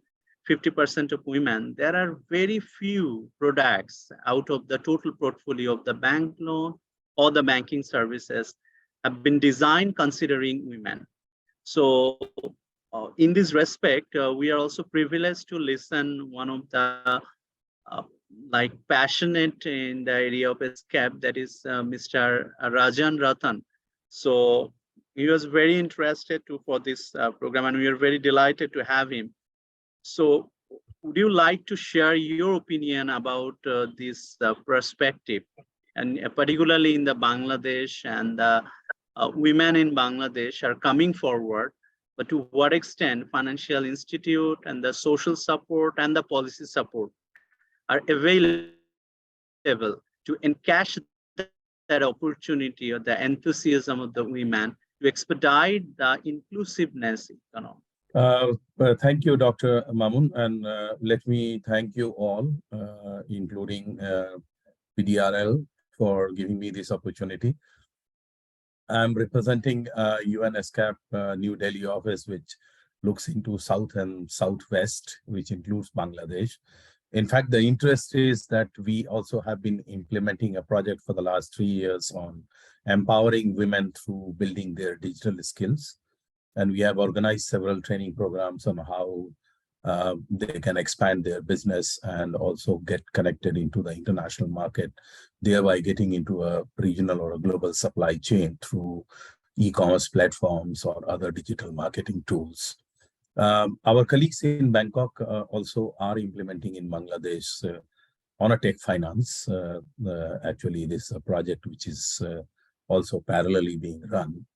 50% of women, there are very few products out of the total portfolio of the bank loan or the banking services have been designed considering women. So in this respect, we are also privileged to listen one of the like passionate in the area of ESCAP, that is Mr. Rajan Ratan. So he was very interested for this program, and we are very delighted to have him. So would you like to share your opinion about this perspective, and particularly in the Bangladesh, and women in Bangladesh are coming forward, but to what extent financial institute and the social support and the policy support are available to encash that opportunity or the enthusiasm of the women to expedite the inclusiveness economy? Thank you, Dr. Mamoon, and let me thank you all, including PDRL, for giving me this opportunity. I'm representing UNESCAP New Delhi office, which looks into South and Southwest, which includes Bangladesh. In fact, the interest is that we also have been implementing a project for the last 3 years on empowering women through building their digital skills. And we have organized several training programs on how they can expand their business and also get connected into the international market, thereby getting into a regional or a global supply chain through e-commerce platforms or other digital marketing tools. Our colleagues in Bangkok also are implementing in Bangladesh on a tech finance. Actually, this is a project which is also parallelly being run.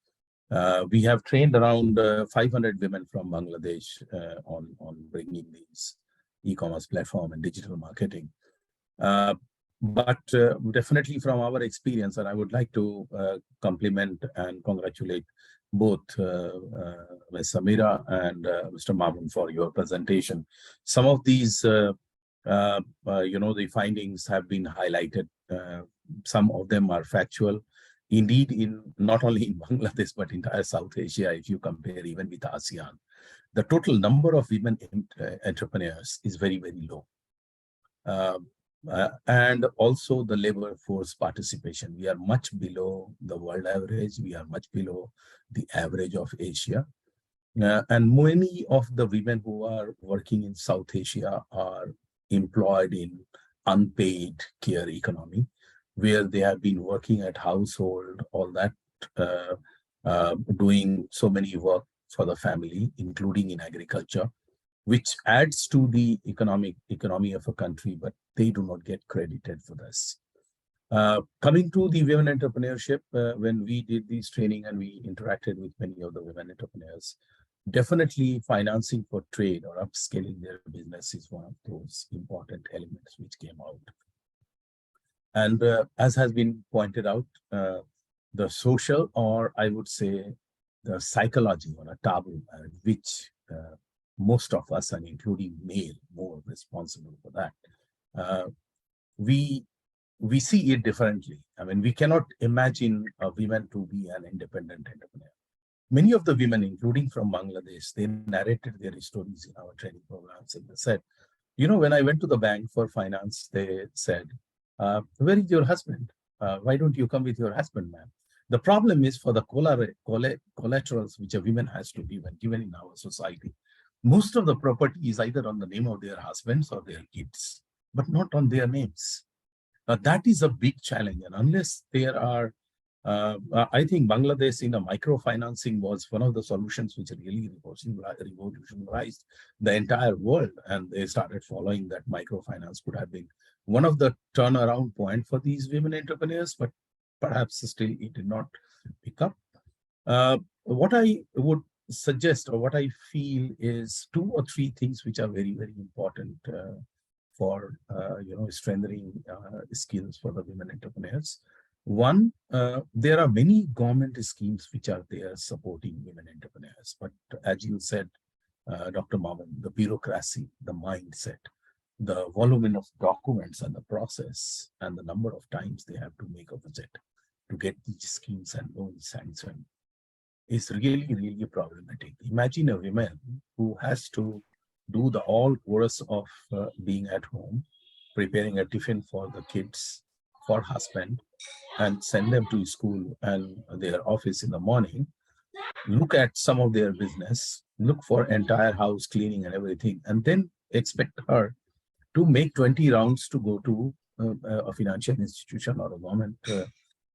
We have trained around 500 women from Bangladesh on bringing these e-commerce platform and digital marketing. But definitely from our experience, and I would like to compliment and congratulate both Ms. Samira and Mr. Mamoon for your presentation. Some of these, the findings have been highlighted. Some of them are factual. Indeed, not only in Bangladesh, but entire South Asia, if you compare even with ASEAN, the total number of women entrepreneurs is very, very low. And also the labor force participation. We are much below the world average. We are much below the average of Asia. And many of the women who are working in South Asia are employed in unpaid care economy, where they have been working at household, all that, doing so many work for the family, including in agriculture, which adds to the economy of a country, but they do not get credited for this. Coming to the women entrepreneurship, when we did this training and we interacted with many of the women entrepreneurs, definitely financing for trade or upscaling their business is one of those important elements which came out. And as has been pointed out, the social, or I would say the psychology or a taboo, which most of us, and including male, more responsible for that. We see it differently. I mean, we cannot imagine a woman to be an independent entrepreneur. Many of the women, including from Bangladesh, they narrated their stories in our training programs, and they said, you know, when I went to the bank for finance, they said, where is your husband? Why don't you come with your husband, ma'am? The problem is for the collaterals which a woman has to give and given in our society. Most of the property is either on the name of their husbands or their kids, but not on their names. Now, that is a big challenge. And unless there are, I think Bangladesh in a microfinancing was one of the solutions which really revolutionized the entire world. And they started following that microfinance could have been one of the turnaround point for these women entrepreneurs, but perhaps still it did not pick up. What I would suggest, or what I feel, is 2 or 3 things which are very, very important for strengthening skills for the women entrepreneurs. One, there are many government schemes which are there supporting women entrepreneurs, but as you said, Dr. Mamoon, the bureaucracy, the mindset, the volume of documents and the process, and the number of times they have to make a visit to get these schemes and loans sanctioned is really, really problematic. Imagine a woman who has to do the all chorus of being at home, preparing a tiffin for the kids, for husband, and send them to school and their office in the morning, look at some of their business, look for entire house cleaning and everything, and then expect her to make 20 rounds to go to a financial institution or a government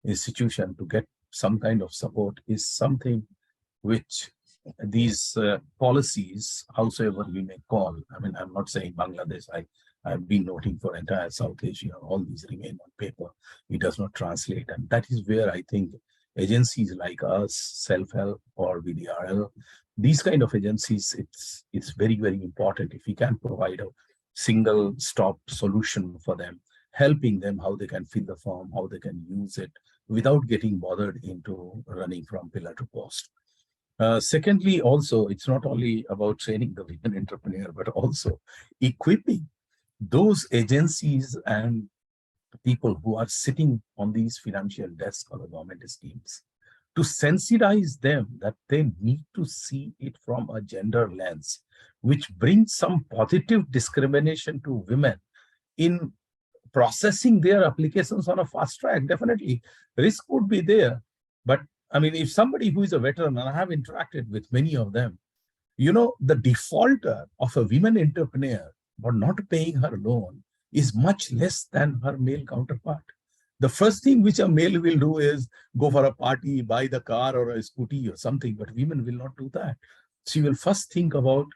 institution to get some kind of support is something which these policies, howsoever we may call, I mean, I'm not saying Bangladesh, I've been noting for entire South Asia, all these remain on paper. It does not translate. And that is where I think agencies like us, Self-Help or VDRL, these kind of agencies, it's very, very important if we can provide a single stop solution for them, helping them how they can fill the form, how they can use it without getting bothered into running from pillar to post. Secondly, also, it's not only about training the women entrepreneur, but also equipping those agencies and people who are sitting on these financial desks or the government schemes to sensitize them that they need to see it from a gender lens, which brings some positive discrimination to women in processing their applications on a fast track. Definitely, risk would be there. But I mean, if somebody who is a veteran, and I have interacted with many of them, you know, the defaulter of a women entrepreneur for not paying her loan is much less than her male counterpart. The first thing which a male will do is go for a party, buy the car or a scooty or something, but women will not do that. She will first think about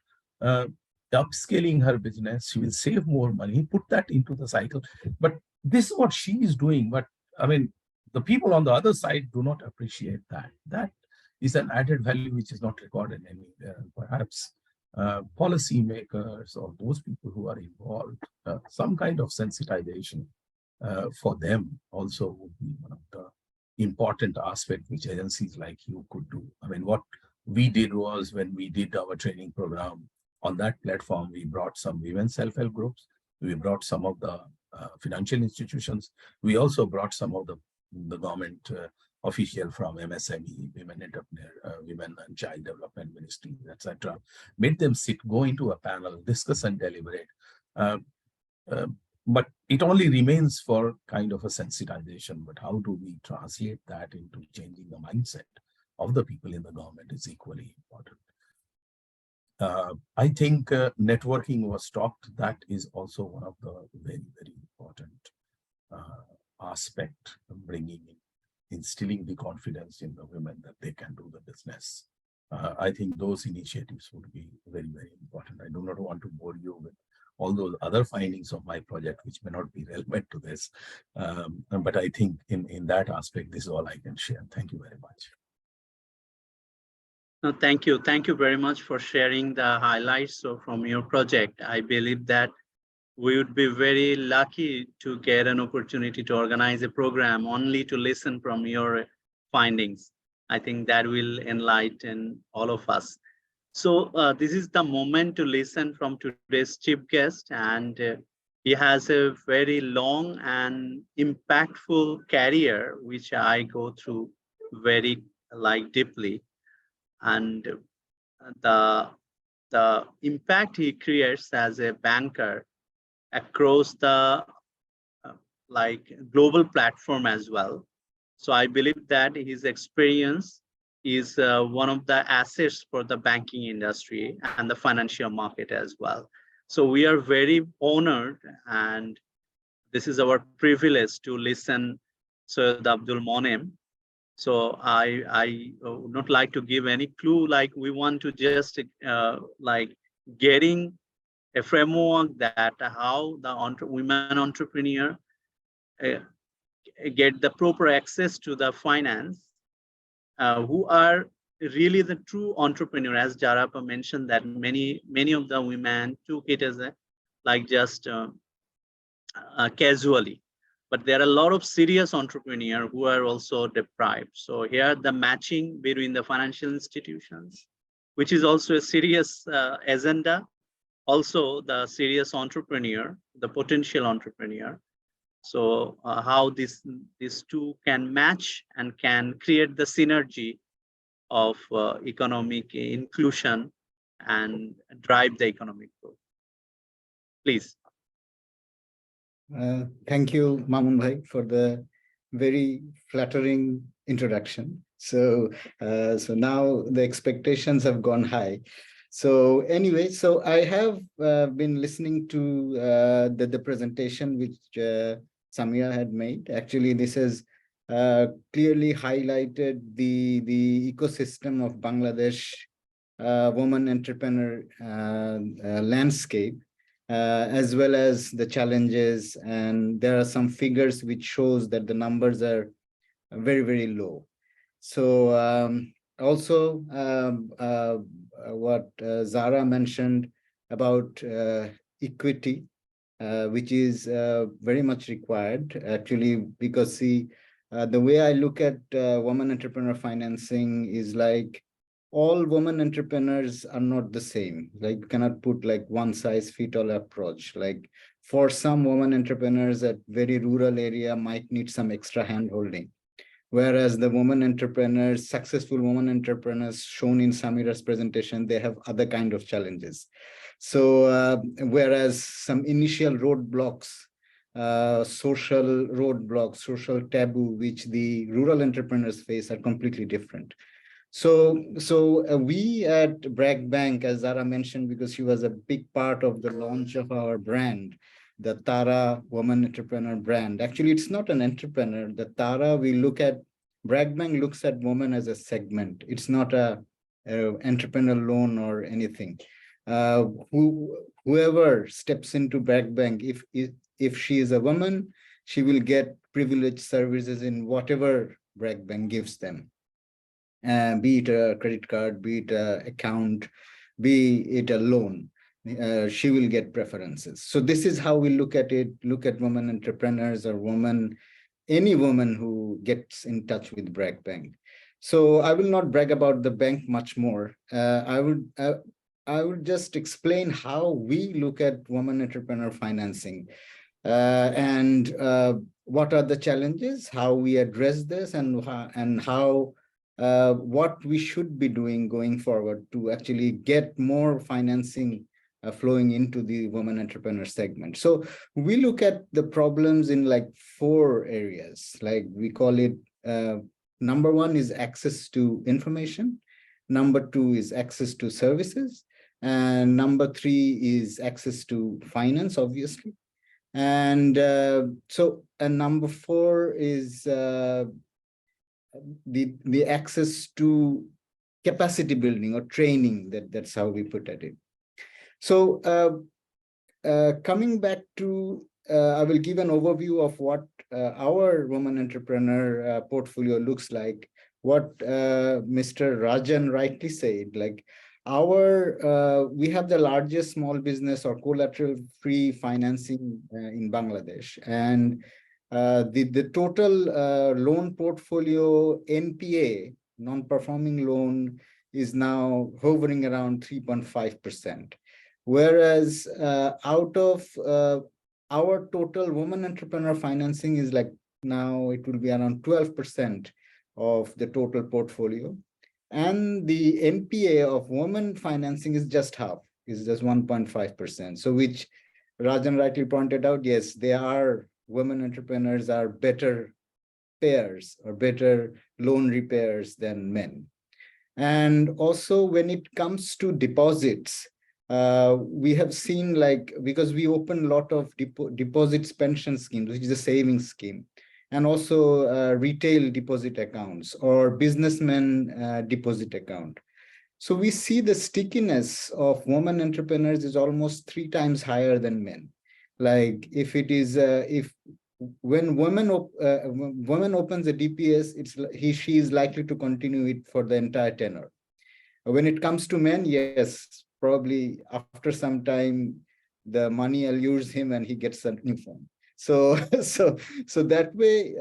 upscaling her business. She will save more money, put that into the cycle. But this is what she is doing. But I mean, the people on the other side do not appreciate that. That is an added value which is not recorded anywhere. Perhaps policy makers or those people who are involved, some kind of sensitization for them also would be one of the important aspects which agencies like you could do. I mean, what we did was, when we did our training program on that platform, we brought some women self-help groups, we brought some of the financial institutions, we also brought some of the government official from MSME, Women Entrepreneur, Women and Child Development Ministry, etc. Made them sit, go into a panel, discuss and deliberate. But it only remains for kind of a sensitization. But how do we translate that into changing the mindset of the people in the government is equally important. I think networking was talked. That is also one of the very, very important aspect of bringing in, instilling the confidence in the women that they can do the business. I think those initiatives would be very, very important. I do not want to bore you with all those other findings of my project, which may not be relevant to this. But I think in that aspect, this is all I can share. Thank you very much. No, thank you. Thank you very much for sharing the highlights from your project. I believe that we would be very lucky to get an opportunity to organize a program only to listen from your findings. I think that will enlighten all of us. So this is the moment to listen from today's chief guest, and he has a very long and impactful career, which I go through very deeply, and the impact he creates as a banker across the global platform as well. So I believe that his experience is one of the assets for the banking industry and the financial market as well. So we are very honored, and this is our privilege to listen Syed Abdul Monem. So I would not like to give any clue. Like, we want to just getting a framework that how the women entrepreneur get the proper access to the finance, who are really the true entrepreneur. As Jarapa mentioned, that many of the women took it as a just casually, but there are a lot of serious entrepreneurs who are also deprived. So here the matching between the financial institutions, which is also a serious agenda, also the serious entrepreneur, the potential entrepreneur. So how these two can match and can create the synergy of economic inclusion and drive the economic growth. Please. Thank you, Mamun Bhai, for the very flattering introduction. So, so now the expectations have gone high. So anyway, so I have been listening to the presentation which Samira had made. Actually, this has clearly highlighted the ecosystem of Bangladesh woman entrepreneur landscape, as well as the challenges. And there are some figures which shows that the numbers are very, very low. So also what Zara mentioned about equity, which is very much required, actually, because see, the way I look at women entrepreneur financing is like all women entrepreneurs are not the same. Like, you cannot put like one size fit all approach. Like, for some women entrepreneurs at very rural area might need some extra hand holding. Whereas the women entrepreneurs, successful women entrepreneurs shown in Samira's presentation, they have other kind of challenges. So whereas some initial roadblocks, social roadblocks, social taboo, which the rural entrepreneurs face are completely different. So we at BRAC Bank, as Zara mentioned, because she was a big part of the launch of our brand, the Tara Woman Entrepreneur brand. Actually, it's not an entrepreneur. The Tara, we look at, BRAC Bank looks at woman as a segment. It's not a entrepreneur loan or anything. Whoever steps into BRAC Bank, if she is a woman, she will get privileged services in whatever BRAC Bank gives them. Be it a credit card, be it an account, be it a loan. She will get preferences. So this is how we look at it, look at women entrepreneurs or any woman who gets in touch with BRAC Bank. So I will not brag about the bank much more. I would just explain how we look at women entrepreneur financing and what are the challenges, how we address this, and how what we should be doing going forward to actually get more financing flowing into the women entrepreneur segment. So we look at the problems in like 4 areas, like we call it, number 1 is access to information. Number 2 is access to services. And number 3 is access to finance, obviously. And number 4 is the access to capacity building or training. That's how we put at it. So coming back to, I will give an overview of what our woman entrepreneur portfolio looks like. What Mr. Rajan rightly said, like we have the largest small business or collateral-free financing in Bangladesh, and the total loan portfolio NPA non-performing loan is now hovering around 3.5%. Whereas out of our total women entrepreneur financing is like now it will be around 12% of the total portfolio. And the NPA of women financing is just half, is just 1.5%. So which Rajan rightly pointed out, yes, there are women entrepreneurs are better payers or better loan repairs than men. And also when it comes to deposits, we have seen like, because we open a lot of deposits pension schemes, which is a savings scheme, and also retail deposit accounts or businessmen deposit account. So we see the stickiness of women entrepreneurs is almost 3 times higher than men. Like if it is, when women opens a DPS, she is likely to continue it for the entire tenure. When it comes to men, yes, probably after some time, the money allures him and he gets a new phone. So that way,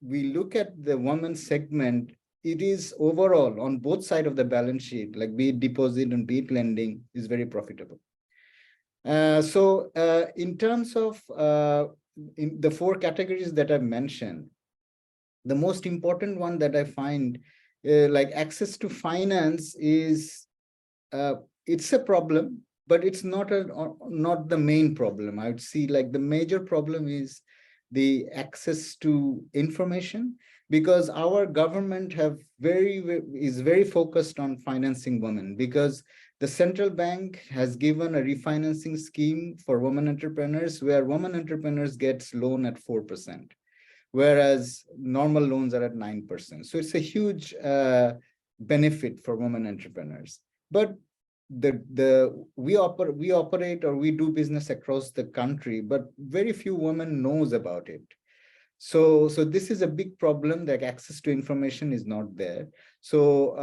we look at the woman segment, it is overall on both sides of the balance sheet, like be it deposit and be it lending, is very profitable. In terms of in the 4 categories that I've mentioned, the most important one that I find like access to finance is it's a problem, but it's not the main problem. I would see like the major problem is the access to information, because our government is very focused on financing women, because the central bank has given a refinancing scheme for women entrepreneurs where women entrepreneurs gets loan at 4%, whereas normal loans are at 9%. So it's a huge benefit for women entrepreneurs. But we operate or we do business across the country, but very few women knows about it. So this is a big problem, that access to information is not there. So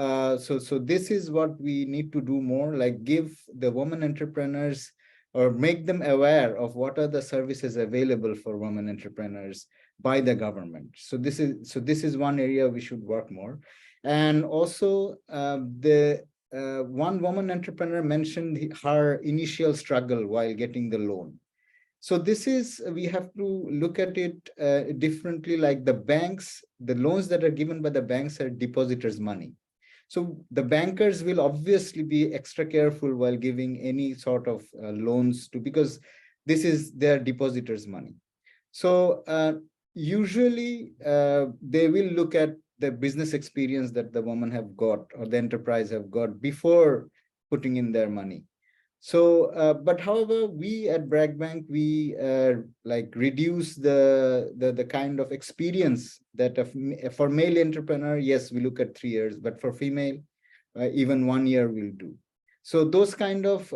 this is what we need to do more, like give the women entrepreneurs or make them aware of what are the services available for women entrepreneurs by the government. So this is one area we should work more. And also one woman entrepreneur mentioned her initial struggle while getting the loan. So we have to look at it differently, like the banks, the loans that are given by the banks are depositors' money. So the bankers will obviously be extra careful while giving any sort of loans because this is their depositors' money. So usually they will look at the business experience that the woman have got or the enterprise have got before putting in their money. So, but however, we at BRAC Bank, we like reduce the kind of experience that for male entrepreneur, yes, we look at 3 years, but for female, even 1 year will do. So those kind of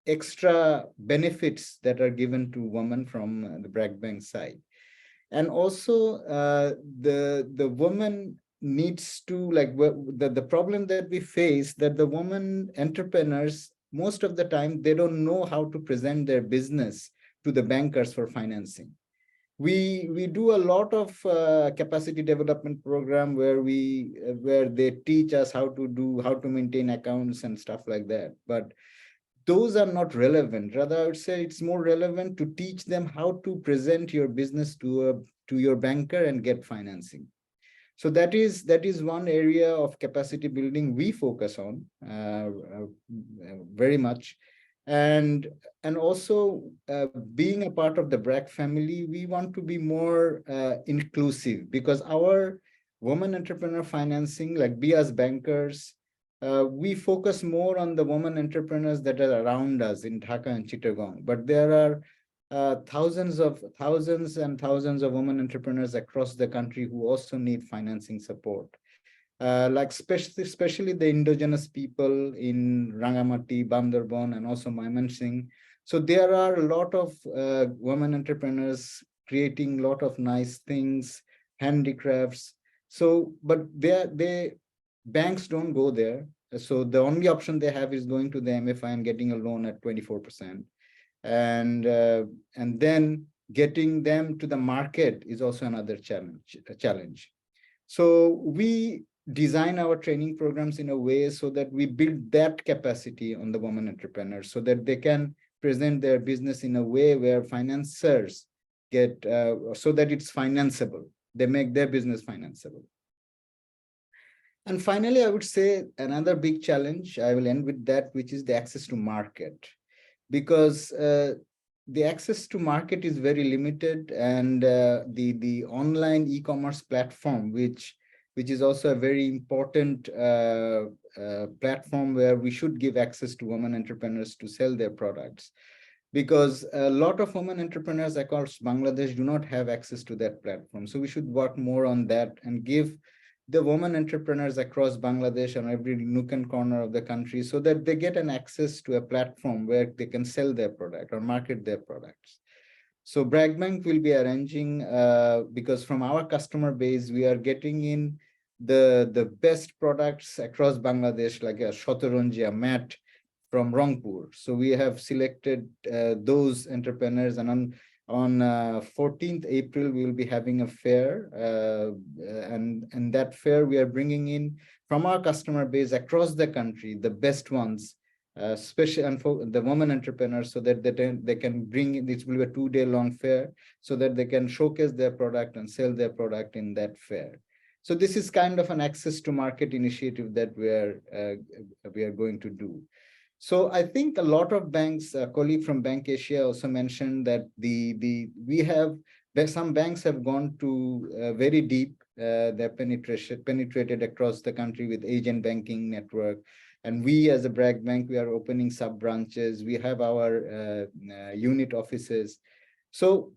extra benefits that are given to women from the BRAC Bank side. And also the woman needs to, like, the problem that we face, that the woman entrepreneurs, most of the time, they don't know how to present their business to the bankers for financing. We do a lot of capacity development program where they teach us how to maintain accounts and stuff like that. But those are not relevant. Rather, I would say it's more relevant to teach them how to present your business to your banker and get financing. So that is one area of capacity building we focus on very much. And also being a part of the BRAC family, we want to be more inclusive, because our women entrepreneur financing, like we as bankers, we focus more on the women entrepreneurs that are around us in Dhaka and Chittagong. But there are thousands and thousands of women entrepreneurs across the country who also need financing support. Like especially the indigenous people in Rangamati, Bandarban, and also Mymensingh. So there are a lot of women entrepreneurs creating a lot of nice things, handicrafts. So, but banks don't go there. So the only option they have is going to the MFI and getting a loan at 24%. And then getting them to the market is also another challenge. So we design our training programs in a way so that we build that capacity on the women entrepreneurs so that they can present their business in a way where financiers get, so that it's financeable. They make their business financeable. And finally, I would say another big challenge, I will end with that, which is the access to market. Because the access to market is very limited, and the online e-commerce platform, which is also a very important platform where we should give access to women entrepreneurs to sell their products. Because a lot of women entrepreneurs across Bangladesh do not have access to that platform. So we should work more on that and give the women entrepreneurs across Bangladesh and every nook and corner of the country so that they get an access to a platform where they can sell their product or market their products. So BRAC Bank will be arranging, because from our customer base, we are getting in the best products across Bangladesh, like a Shotorangi, a mat from Rangpur. So we have selected those entrepreneurs, and on 14th April, we will be having a fair, and that fair we are bringing in from our customer base across the country, the best ones, especially and for the women entrepreneurs, so that they can bring in. This will be a 2-day-long fair, so that they can showcase their product and sell their product in that fair. So this is kind of an access to market initiative that we are going to do. So I think a lot of banks, a colleague from Bank Asia also mentioned that some banks have gone to very deep, their penetrated across the country with agent banking network. And we as a BRAC Bank, we are opening sub branches. We have our unit offices. So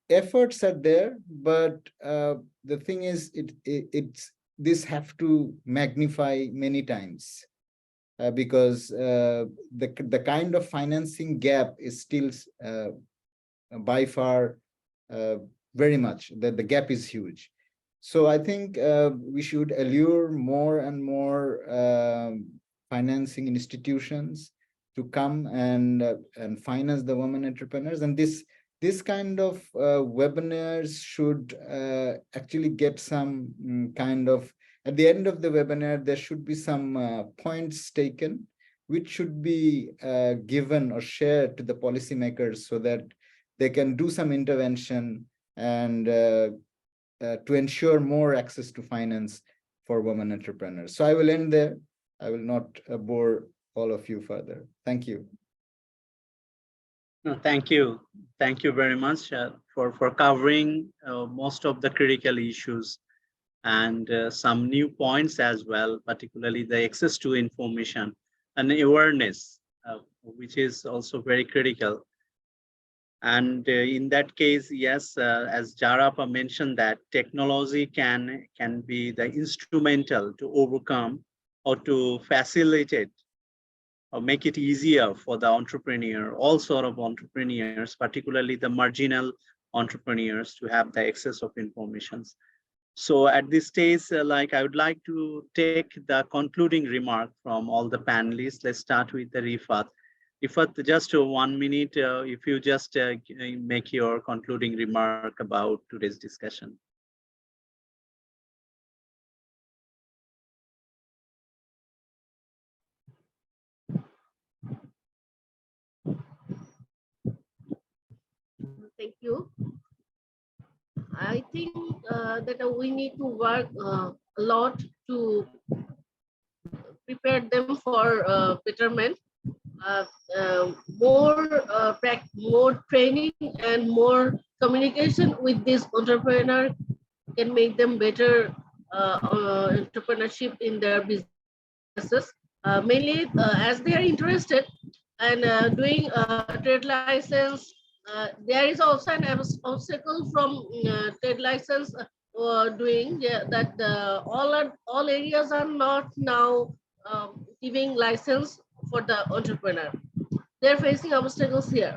efforts are there, but the thing is, this have to magnify many times. Because the kind of financing gap is still by far very much, the gap is huge. So I think we should allure more and more financing institutions to come and finance the women entrepreneurs. And this kind of webinars should actually get some kind of, at the end of the webinar, there should be some points taken, which should be given or shared to the policymakers so that they can do some intervention and to ensure more access to finance for women entrepreneurs. So I will end there. I will not bore all of you further. Thank you. No, thank you. Thank you very much for covering most of the critical issues and some new points as well, particularly the access to information and awareness, which is also very critical. And in that case, yes, as Jarapa mentioned, that technology can be the instrumental to overcome or to facilitate or make it easier for the entrepreneur, all sort of entrepreneurs, particularly the marginal entrepreneurs, to have the access of information. So at this stage, I would like to take the concluding remark from all the panelists. Let's start with the Rifat. Rifat, just 1 minute, if you just make your concluding remark about today's discussion. Thank you. I think that we need to work a lot to prepare them for betterment. More training and more communication with this entrepreneur can make them better entrepreneurship in their businesses. Mainly as they are interested in doing trade license. There is also an obstacle from trade license doing that all areas are not now giving license for the entrepreneur. They're facing obstacles here.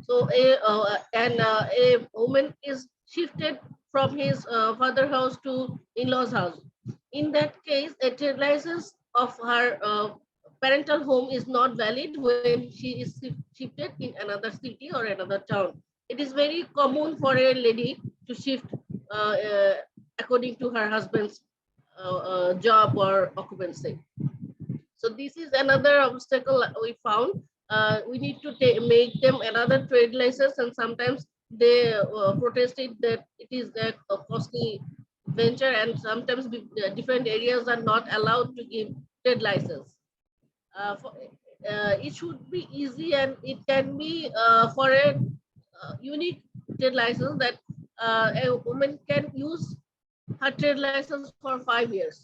So a woman is shifted from his father house to in-laws house. In that case, a trade license of her parental home is not valid when she is shifted in another city or another town. It is very common for a lady to shift according to her husband's job or occupancy. So this is another obstacle we found. We need to make them another trade license, and sometimes they protested that it is a costly venture, and sometimes different areas are not allowed to give trade license. It should be easy, and it can be for a unique trade license that a woman can use her trade license for 5 years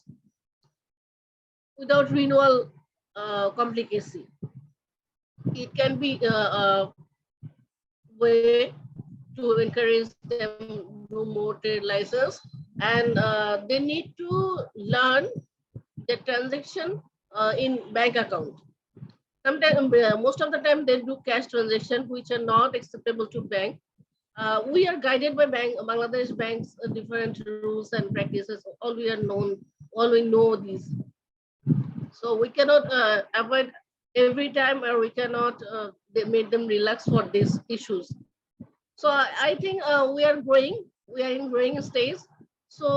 without renewal complicacy. It can be a way to encourage them do more trade license, and they need to learn the transaction in bank account. Sometimes, most of the time, they do cash transaction which are not acceptable to bank. We are guided by Bangladesh banks, different rules and practices. All we know these. So we cannot avoid every time, or we cannot they made them relax for these issues. So I think we are in growing stage. So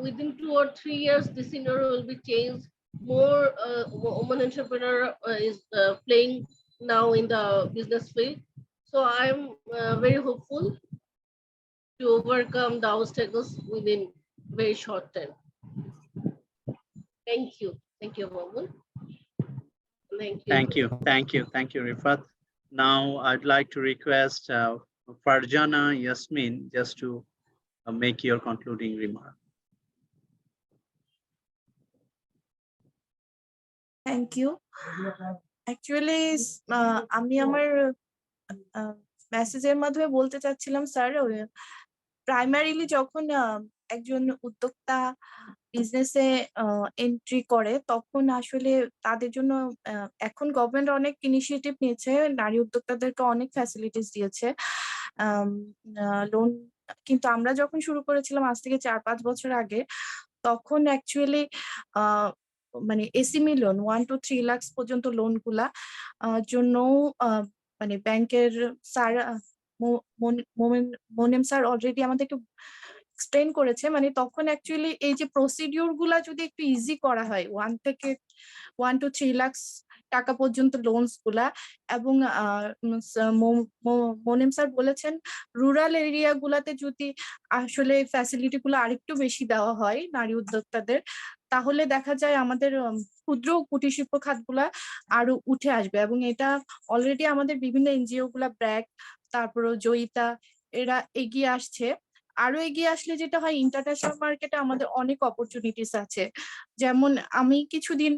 within 2 or 3 years, this scenario will be changed. More woman entrepreneur is playing now in the business field. So I'm very hopeful to overcome the obstacles within very short time. Thank you, Mamun. Thank you, Rifat. Now I'd like to request Farjana Yasmin just to make your concluding remark. Thank you. Actually, আমি আমার মেসেজের মাধ্যমে বলতে চাচ্ছিলাম sir, primarily যখন একজন উদ্যোক্তা বিজনেসে এন্ট্রি করে, তখন আসলে তাদের জন্য এখন গভর্নমেন্ট অনেক ইনিশিয়েটিভ নিয়েছে, নারী উদ্যোক্তাদেরকে অনেক ফ্যাসিলিটিস দিয়েছে, লোন। কিন্তু আমরা যখন শুরু করেছিলাম আজ থেকে 4-5 বছর আগে, তখন অ্যাকচুয়ালি মানে এসএমই লোন 1 to 3 লাখ পর্যন্ত লোন গুলা জন্য মানে ব্যাংকের স্যার মোনেম স্যার অলরেডি আমাদেরকে এক্সপ্লেন করেছে। মানে তখন অ্যাকচুয়ালি এই যে প্রসিডিউর গুলা যদি একটু ইজি করা হয়, 1 to 3 লাখ টাকা পর্যন্ত লোনস গুলা, এবং মোনেম স্যার বলেছেন রুরাল এরিয়া গুলাতে যদি আসলে ফ্যাসিলিটি গুলো আরেকটু বেশি দেওয়া হয় নারী উদ্যোক্তাদের, তাহলে দেখা যায় আমাদের ক্ষুদ্র কুটির শিল্প খাতগুলা আরো উঠে আসবে। এবং এটা অলরেডি আমাদের বিভিন্ন এনজিও গুলা, ব্র্যাক, তারপর জয়িতা, এরা এগিয়ে আসছে। আরো এগিয়ে আসলে যেটা হয়, ইন্টারন্যাশনাল মার্কেটে আমাদের অনেক অপরচুনিটিস আছে। যেমন আমি কিছুদিন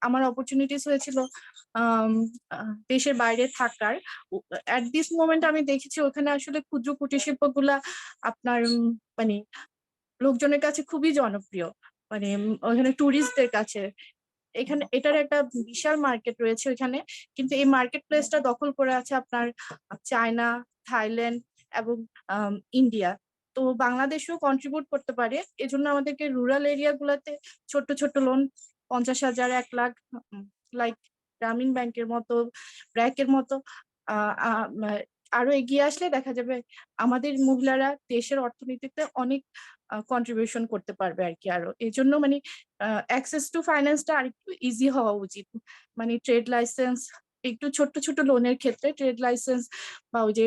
আমার অপরচুনিটিস হয়েছিল দেশের বাইরে থাকার। অ্যাট দিস মোমেন্ট আমি দেখেছি ওখানে আসলে ক্ষুদ্র কুটির শিল্প গুলা আপনার মানে লোকজনের কাছে খুবই জনপ্রিয়, মানে ওখানে টুরিস্টদের কাছে। এখানে এটার একটা বিশাল মার্কেট রয়েছে ওইখানে, কিন্তু এই মার্কেট প্লেসটা দখল করে আছে আপনার চায়না, থাইল্যান্ড এবং ইন্ডিয়া। তো বাংলাদেশও কন্ট্রিবিউট করতে পারে। এজন্য আমাদেরকে রুরাল এরিয়া গুলাতে ছোট ছোট লোন 50,000, 1 লাখ, লাইক গ্রামীণ ব্যাংকের মতো, ব্র্যাকের মতো আরো এগিয়ে আসলে দেখা যাবে আমাদের মহিলারা দেশের অর্থনীতিতে অনেক কন্ট্রিবিউশন করতে পারবে আর কি। আরো এই জন্য মানে অ্যাক্সেস টু ফাইন্যান্সটা আরেকটু ইজি হওয়া উচিত। মানে ট্রেড লাইসেন্স, একটু ছোট ছোট লোনের ক্ষেত্রে ট্রেড লাইসেন্স বা ওই যে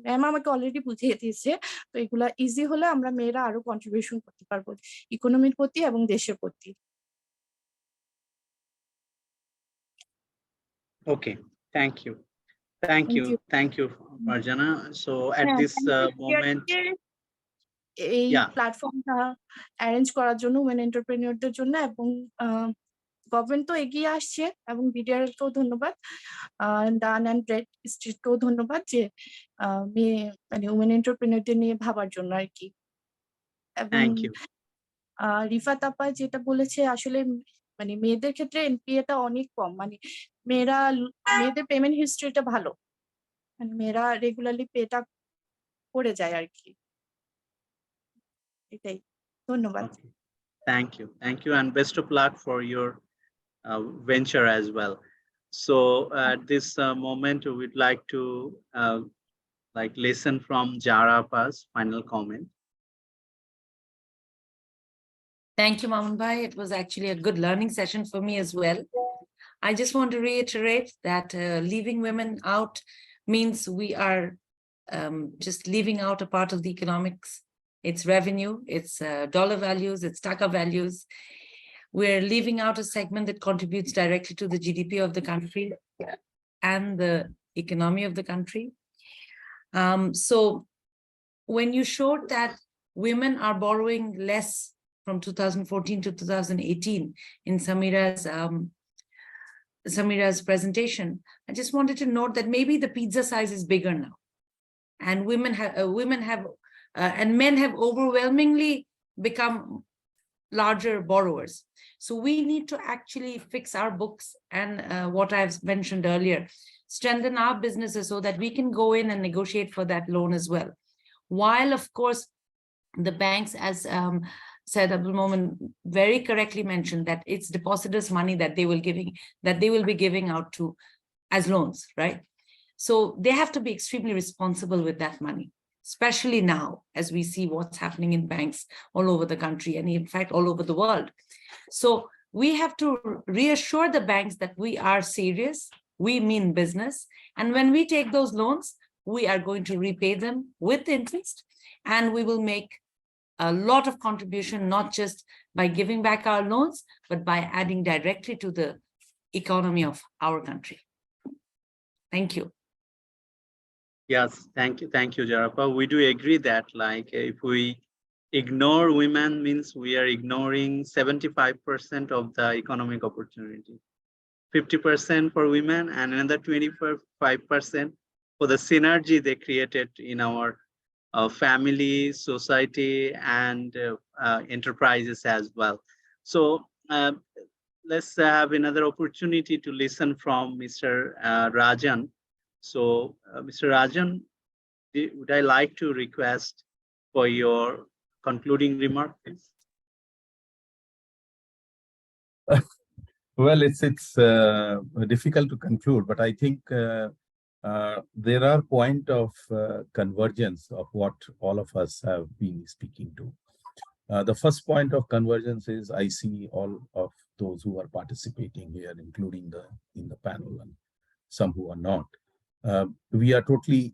ম্যাম আমাকে অলরেডি বুঝিয়ে দিয়েছে, তো এগুলা ইজি হলে আমরা মেয়েরা আরো কন্ট্রিবিউশন করতে পারবো ইকোনমির প্রতি এবং দেশের প্রতি। Okay, thank you, Farjana. So at this moment, এই প্ল্যাটফর্মটা অ্যারেঞ্জ করার জন্য ওমেন এন্টারপ্রেনিয়রদের জন্য, এবং গভর্নমেন্ট তো এগিয়ে আসছে, এবং বিডিআর কেও ধন্যবাদ, ডান অ্যান্ড ব্রেড স্ট্রিটকেও ধন্যবাদ যে মেয়ে মানে ওমেন এন্টারপ্রেনিয়রদের নিয়ে ভাবার জন্য আর কি। এবং রিফাত আপা যেটা বলেছে, আসলে মানে মেয়েদের ক্ষেত্রে এনপিএটা অনেক কম, মানে মেয়েদের পেমেন্ট হিস্ট্রিটা ভালো, মানে মেয়েরা রেগুলারলি পেটা করে যায় আর কি। এটাই, ধন্যবাদ। Thank you, and best of luck for your venture as well. So at this moment, we'd like to listen from Jara Pa's final comment. Thank you, Mamun Bhai. It was actually a good learning session for me as well. I just want to reiterate that leaving women out means we are just leaving out a part of the economics. It's revenue, it's dollar values, it's taka values. We're leaving out a segment that contributes directly to the GDP of the country and the economy of the country. So when you showed that women are borrowing less from 2014 to 2018 in Samira's presentation, I just wanted to note that maybe the pizza size is bigger now, and men have overwhelmingly become larger borrowers. So we need to actually fix our books and what I've mentioned earlier, strengthen our businesses so that we can go in and negotiate for that loan as well. While of course the banks, as Syed Abdul Momen very correctly mentioned, that it's depositors' money that they will be giving out to as loans, right? So they have to be extremely responsible with that money, especially now as we see what's happening in banks all over the country and in fact all over the world. So we have to reassure the banks that we are serious, we mean business, and when we take those loans, we are going to repay them with interest, and we will make a lot of contribution, not just by giving back our loans, but by adding directly to the economy of our country. Thank you. Yes, thank you, Jarapa. We do agree that like if we ignore women means we are ignoring 75% of the economic opportunity, 50% for women and another 25% for the synergy they created in our family, society, and enterprises as well. So let's have another opportunity to listen from Mr. Rajan. So Mr. Rajan, would I like to request for your concluding remark, please? Well, it's difficult to conclude, but I think there are points of convergence of what all of us have been speaking to. The first point of convergence is I see all of those who are participating here, including in the panel and some who are not. We are totally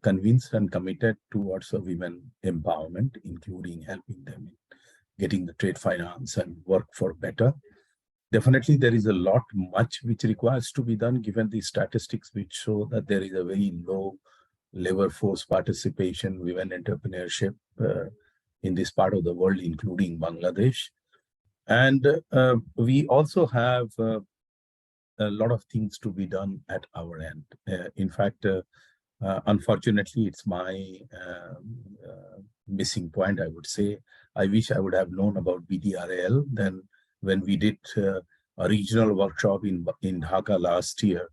convinced and committed towards a women empowerment, including helping them in getting the trade finance and work for better. Definitely, there is a lot, much which requires to be done, given the statistics which show that there is a very low labor force participation, women entrepreneurship in this part of the world, including Bangladesh. And we also have a lot of things to be done at our end. In fact, unfortunately, it's my missing point, I would say. I wish I would have known about BDRL then when we did a regional workshop in Dhaka last year,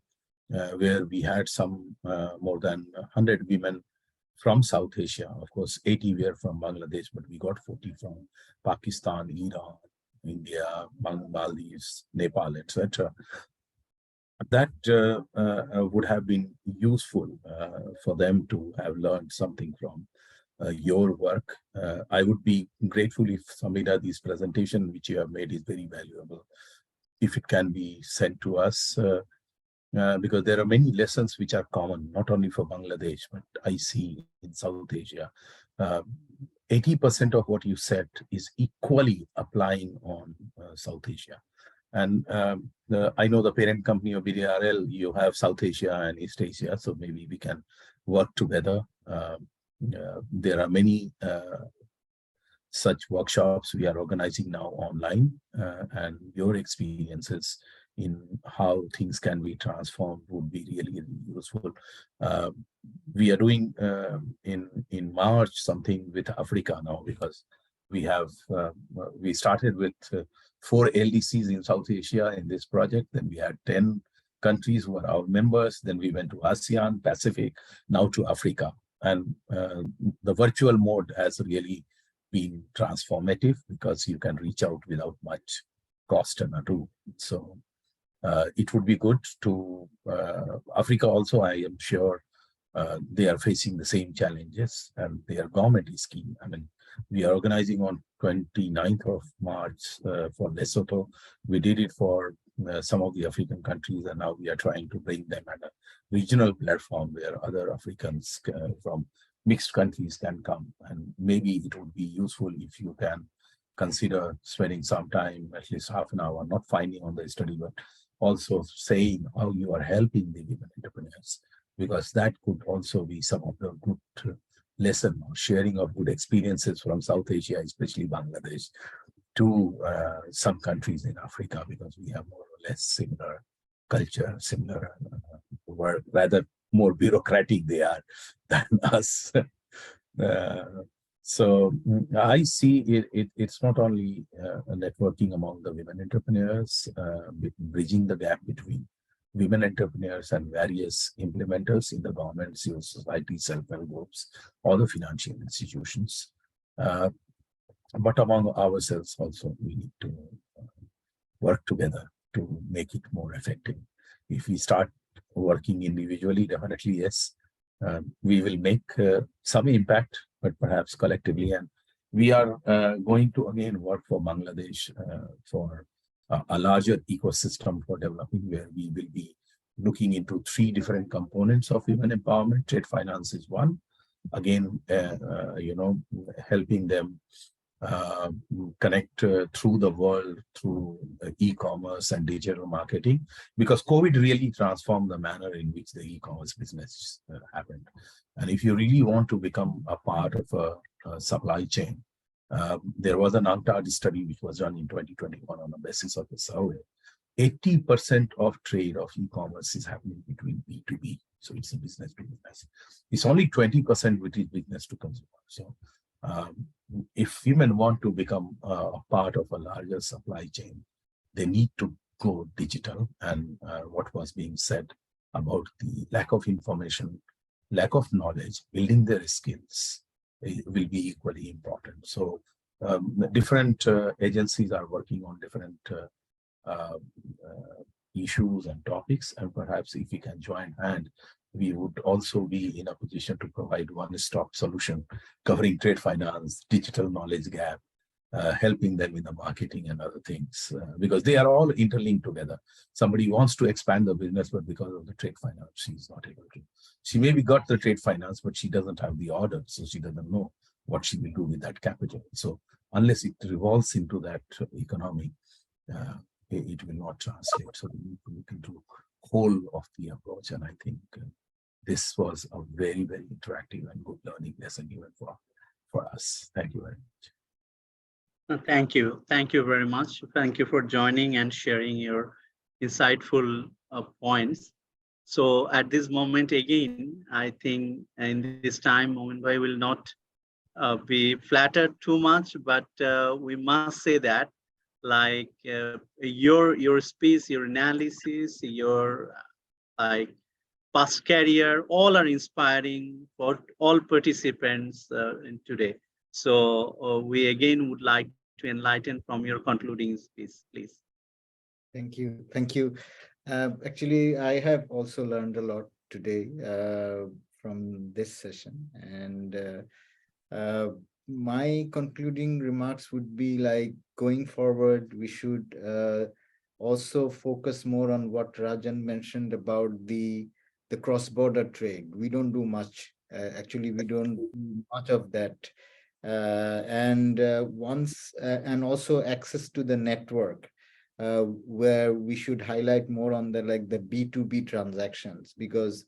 where we had some more than 100 women from South Asia. Of course, 80 were from Bangladesh, but we got 40 from Pakistan, Iran, India, Maldives, Nepal, etc. That would have been useful for them to have learned something from your work. I would be grateful if, Samira, this presentation which you have made is very valuable, if it can be sent to us, because there are many lessons which are common, not only for Bangladesh, but I see in South Asia. 80% of what you said is equally applying on South Asia. And I know the parent company of BDRL, you have South Asia and East Asia, so maybe we can work together. There are many such workshops we are organizing now online, and your experiences in how things can be transformed would be really, really useful. We are doing in March something with Africa now, because we have we started with 4 LDCs in South Asia in this project. Then we had 10 countries who are our members. Then we went to ASEAN, Pacific, now to Africa. And the virtual mode has really been transformative because you can reach out without much cost and ado. So it would be good to Africa also, I am sure they are facing the same challenges, and their government is keen. I mean, We are organizing on 29th of March for Lesotho. We did it for some of the African countries, and now we are trying to bring them at a regional platform where other Africans from mixed countries can come. And maybe it would be useful if you can consider spending some time, at least half an hour, not finding on the study, but also saying how you are helping the women entrepreneurs, because that could also be some of the good lesson or sharing of good experiences from South Asia, especially Bangladesh, to some countries in Africa, because we have more or less similar culture, similar work, rather more bureaucratic they are than us. So I see it's not only networking among the women entrepreneurs, bridging the gap between women entrepreneurs and various implementers in the government, civil society, self-help groups, or the financial institutions. But among ourselves also, we need to work together to make it more effective. If we start working individually, definitely yes, we will make some impact, but perhaps collectively. And we are going to again work for Bangladesh for a larger ecosystem for developing, where we will be looking into 3 different components of women empowerment. Trade finance is one. Again, helping them connect through the world through e-commerce and digital marketing, because COVID really transformed the manner in which the e-commerce business happened. And if you really want to become a part of a supply chain, there was an UNCTAD study which was done in 2021 on the basis of a survey. 80% of trade of e-commerce is happening between B2B. So it's a business to business. It's only 20% which is business to consumer. So if women want to become a part of a larger supply chain, they need to go digital. And what was being said about the lack of information, lack of knowledge, building their skills will be equally important. So different agencies are working on different issues and topics, and perhaps if we can join hand, we would also be in a position to provide one-stop solution covering trade finance, digital knowledge gap, helping them in the marketing and other things, because they are all interlinked together. Somebody wants to expand the business, but because of the trade finance, she's not able to. She maybe got the trade finance, but she doesn't have the order, so she doesn't know what she will do with that capital. So unless it revolves into that economy, it will not translate. So we need to look into whole of the approach, and I think this was a very, very interactive and good learning lesson even for us. Thank you very much. Thank you. Thank you very much. Thank you for joining and sharing your insightful points. So at this moment, again, I think in this time, Momin Bhai will not be flattered too much, but we must say that, like your speech, your analysis, your past career, all are inspiring for all participants in today. So we again would like to enlighten from your concluding speech, please. Thank you. Thank you. Actually, I have also learned a lot today from this session. And my concluding remarks would be like, going forward, we should also focus more on what Rajan mentioned about the cross-border trade. We don't do much. Actually, we don't do much of that. And also access to the network, where we should highlight more on the B2B transactions, because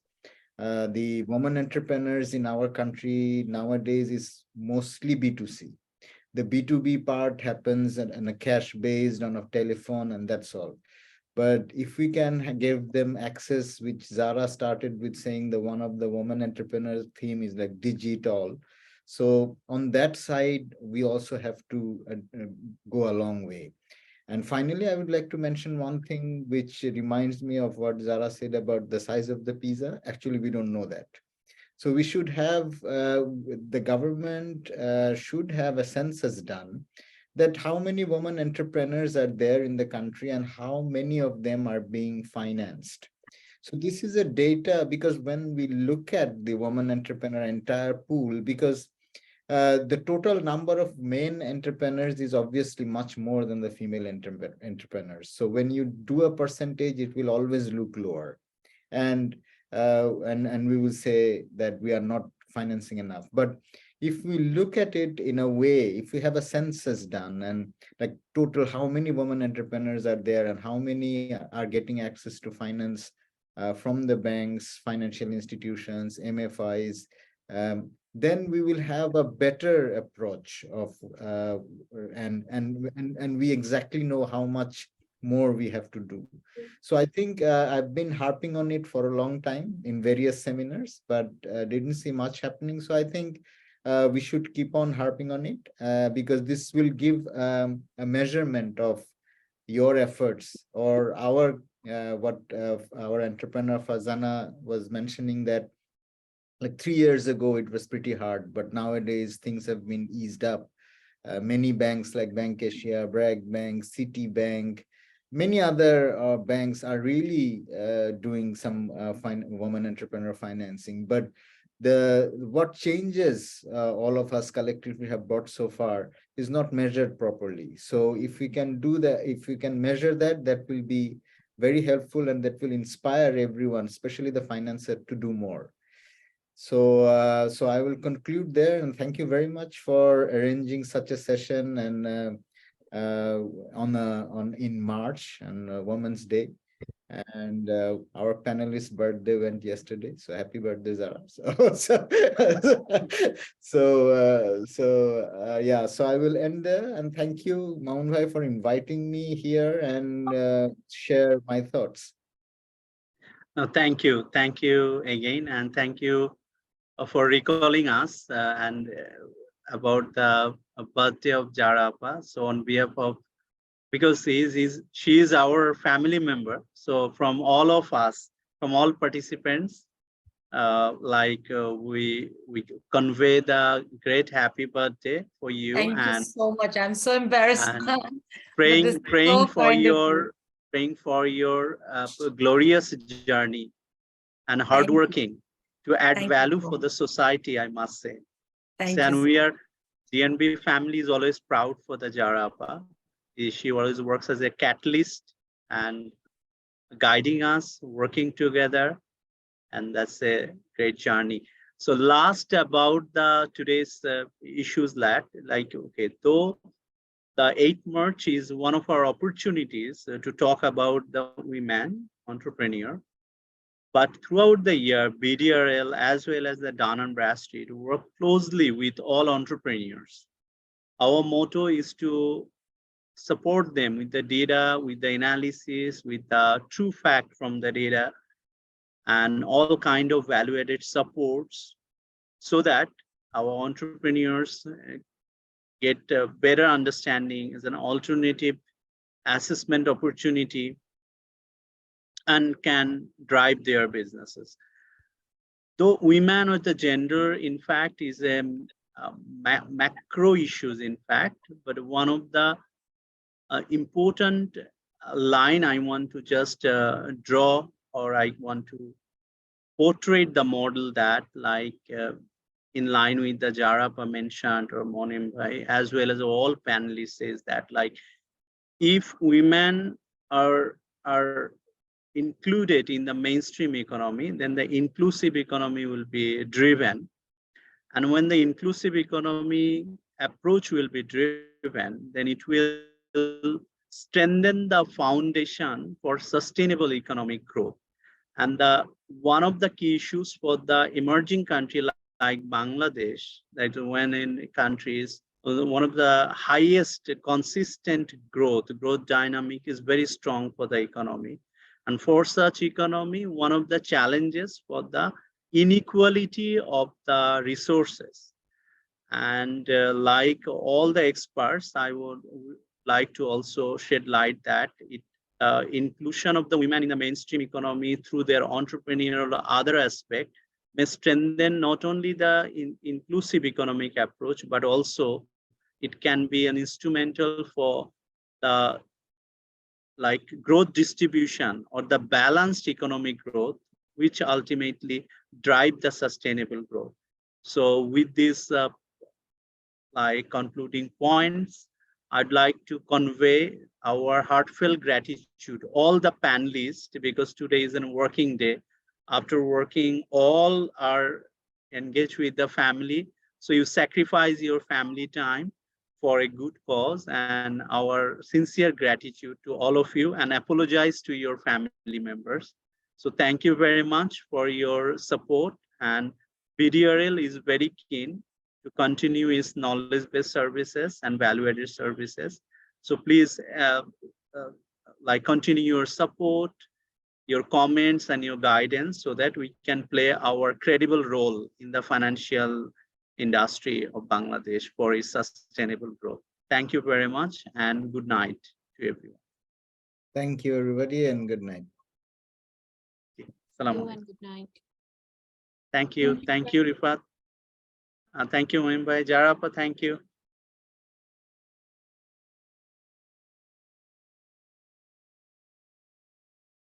the women entrepreneurs in our country nowadays is mostly B2C. The B2B part happens on a cash based on a telephone, and that's all. But if we can give them access, which Zara started with saying, one of the women entrepreneurs theme is like digital. So on that side, we also have to go a long way. And finally, I would like to mention one thing which reminds me of what Zara said about the size of the pizza. Actually, we don't know that. So we should have, the government should have a census done that how many women entrepreneurs are there in the country and how many of them are being financed. So this is a data, because when we look at the woman entrepreneur entire pool, because the total number of men entrepreneurs is obviously much more than the female entrepreneurs. So when you do a percentage, it will always look lower. And we will say that we are not financing enough. But if we look at it in a way, if we have a census done and like total how many women entrepreneurs are there and how many are getting access to finance from the banks, financial institutions, MFIs, then we will have a better approach of and we exactly know how much more we have to do. So I think I've been harping on it for a long time in various seminars, but didn't see much happening. So I think we should keep on harping on it because this will give a measurement of your efforts or our what our entrepreneur Fazana was mentioning, that like 3 years ago it was pretty hard, but nowadays things have been eased up. Many banks like Bank Asia, Bragg Bank, Citibank, many other banks are really doing some women entrepreneur financing. But what changes all of us collectively have brought so far is not measured properly. So if we can do that, if we can measure that, that will be very helpful, and that will inspire everyone, especially the financer, to do more. So so I will conclude there, and thank you very much for arranging such a session and in March on Women's Day. And our panelist's birthday went yesterday, so happy birthday, Zara. Yeah, so I will end there, and thank you, Mamun Bhai, for inviting me here and share my thoughts. No, thank you again, and thank you for recalling us and about the birthday of Zara Appa. So on behalf of, because she is our family member, so from all of us, from all participants, we convey the great happy birthday for you. Thank and you so much. I'm so embarrassed. and This is praying so for wonderful. your glorious journey and hardworking to add Thank value you. for the society, I must say. Thank And you. we are, DNB family is always proud for the Zara Appa. She always works as a catalyst and guiding us, working together, and that's a great journey. So last about the today's issues, okay, though the 8th March is one of our opportunities to talk about the women entrepreneur. But throughout the year, BDRL as well as the Dun & Bradstreet work closely with all entrepreneurs. Our motto is to support them with the data, with the analysis, with the true fact from the data, and all kind of value-added supports, so that our entrepreneurs get a better understanding as an alternative assessment opportunity and can drive their businesses. Though women or the gender, in fact, is a macro issues, in fact, but one of the important line I want to just draw, or I want to portray the model that in line with the Zara Appa mentioned or Monem Bhai, as well as all panelists, says that if women are included in the mainstream economy, then the inclusive economy will be driven. And when the inclusive economy approach will be driven, then it will strengthen the foundation for sustainable economic growth. And one of the key issues for the emerging country like Bangladesh, that when in countries, one of the highest consistent growth dynamic is very strong for the economy. And for such economy, one of the challenges for the inequality of the resources. And like all the experts, I would like to also shed light that inclusion of the women in the mainstream economy through their entrepreneurial or other aspect may strengthen not only the inclusive economic approach, but also it can be an instrumental for the growth distribution or the balanced economic growth, which ultimately drive the sustainable growth. So with this like concluding points, I'd like to convey our heartfelt gratitude, all the panelists, because today is a working day. After working, all are engaged with the family. So you sacrifice your family time for a good cause, and our sincere gratitude to all of you, and apologize to your family members. So thank you very much for your support, and BDRL is very keen to continue its knowledge-based services and value-added services. So please like continue your support, your comments and your guidance, so that we can play our credible role in the financial industry of Bangladesh for its sustainable growth. Thank you very much, and good night to everyone. Thank you, everybody, and good night. Salam You alaikum. and good night. Thank you. Thank you, Rifat. Thank you, Moin Bhai. Jarapa, thank you.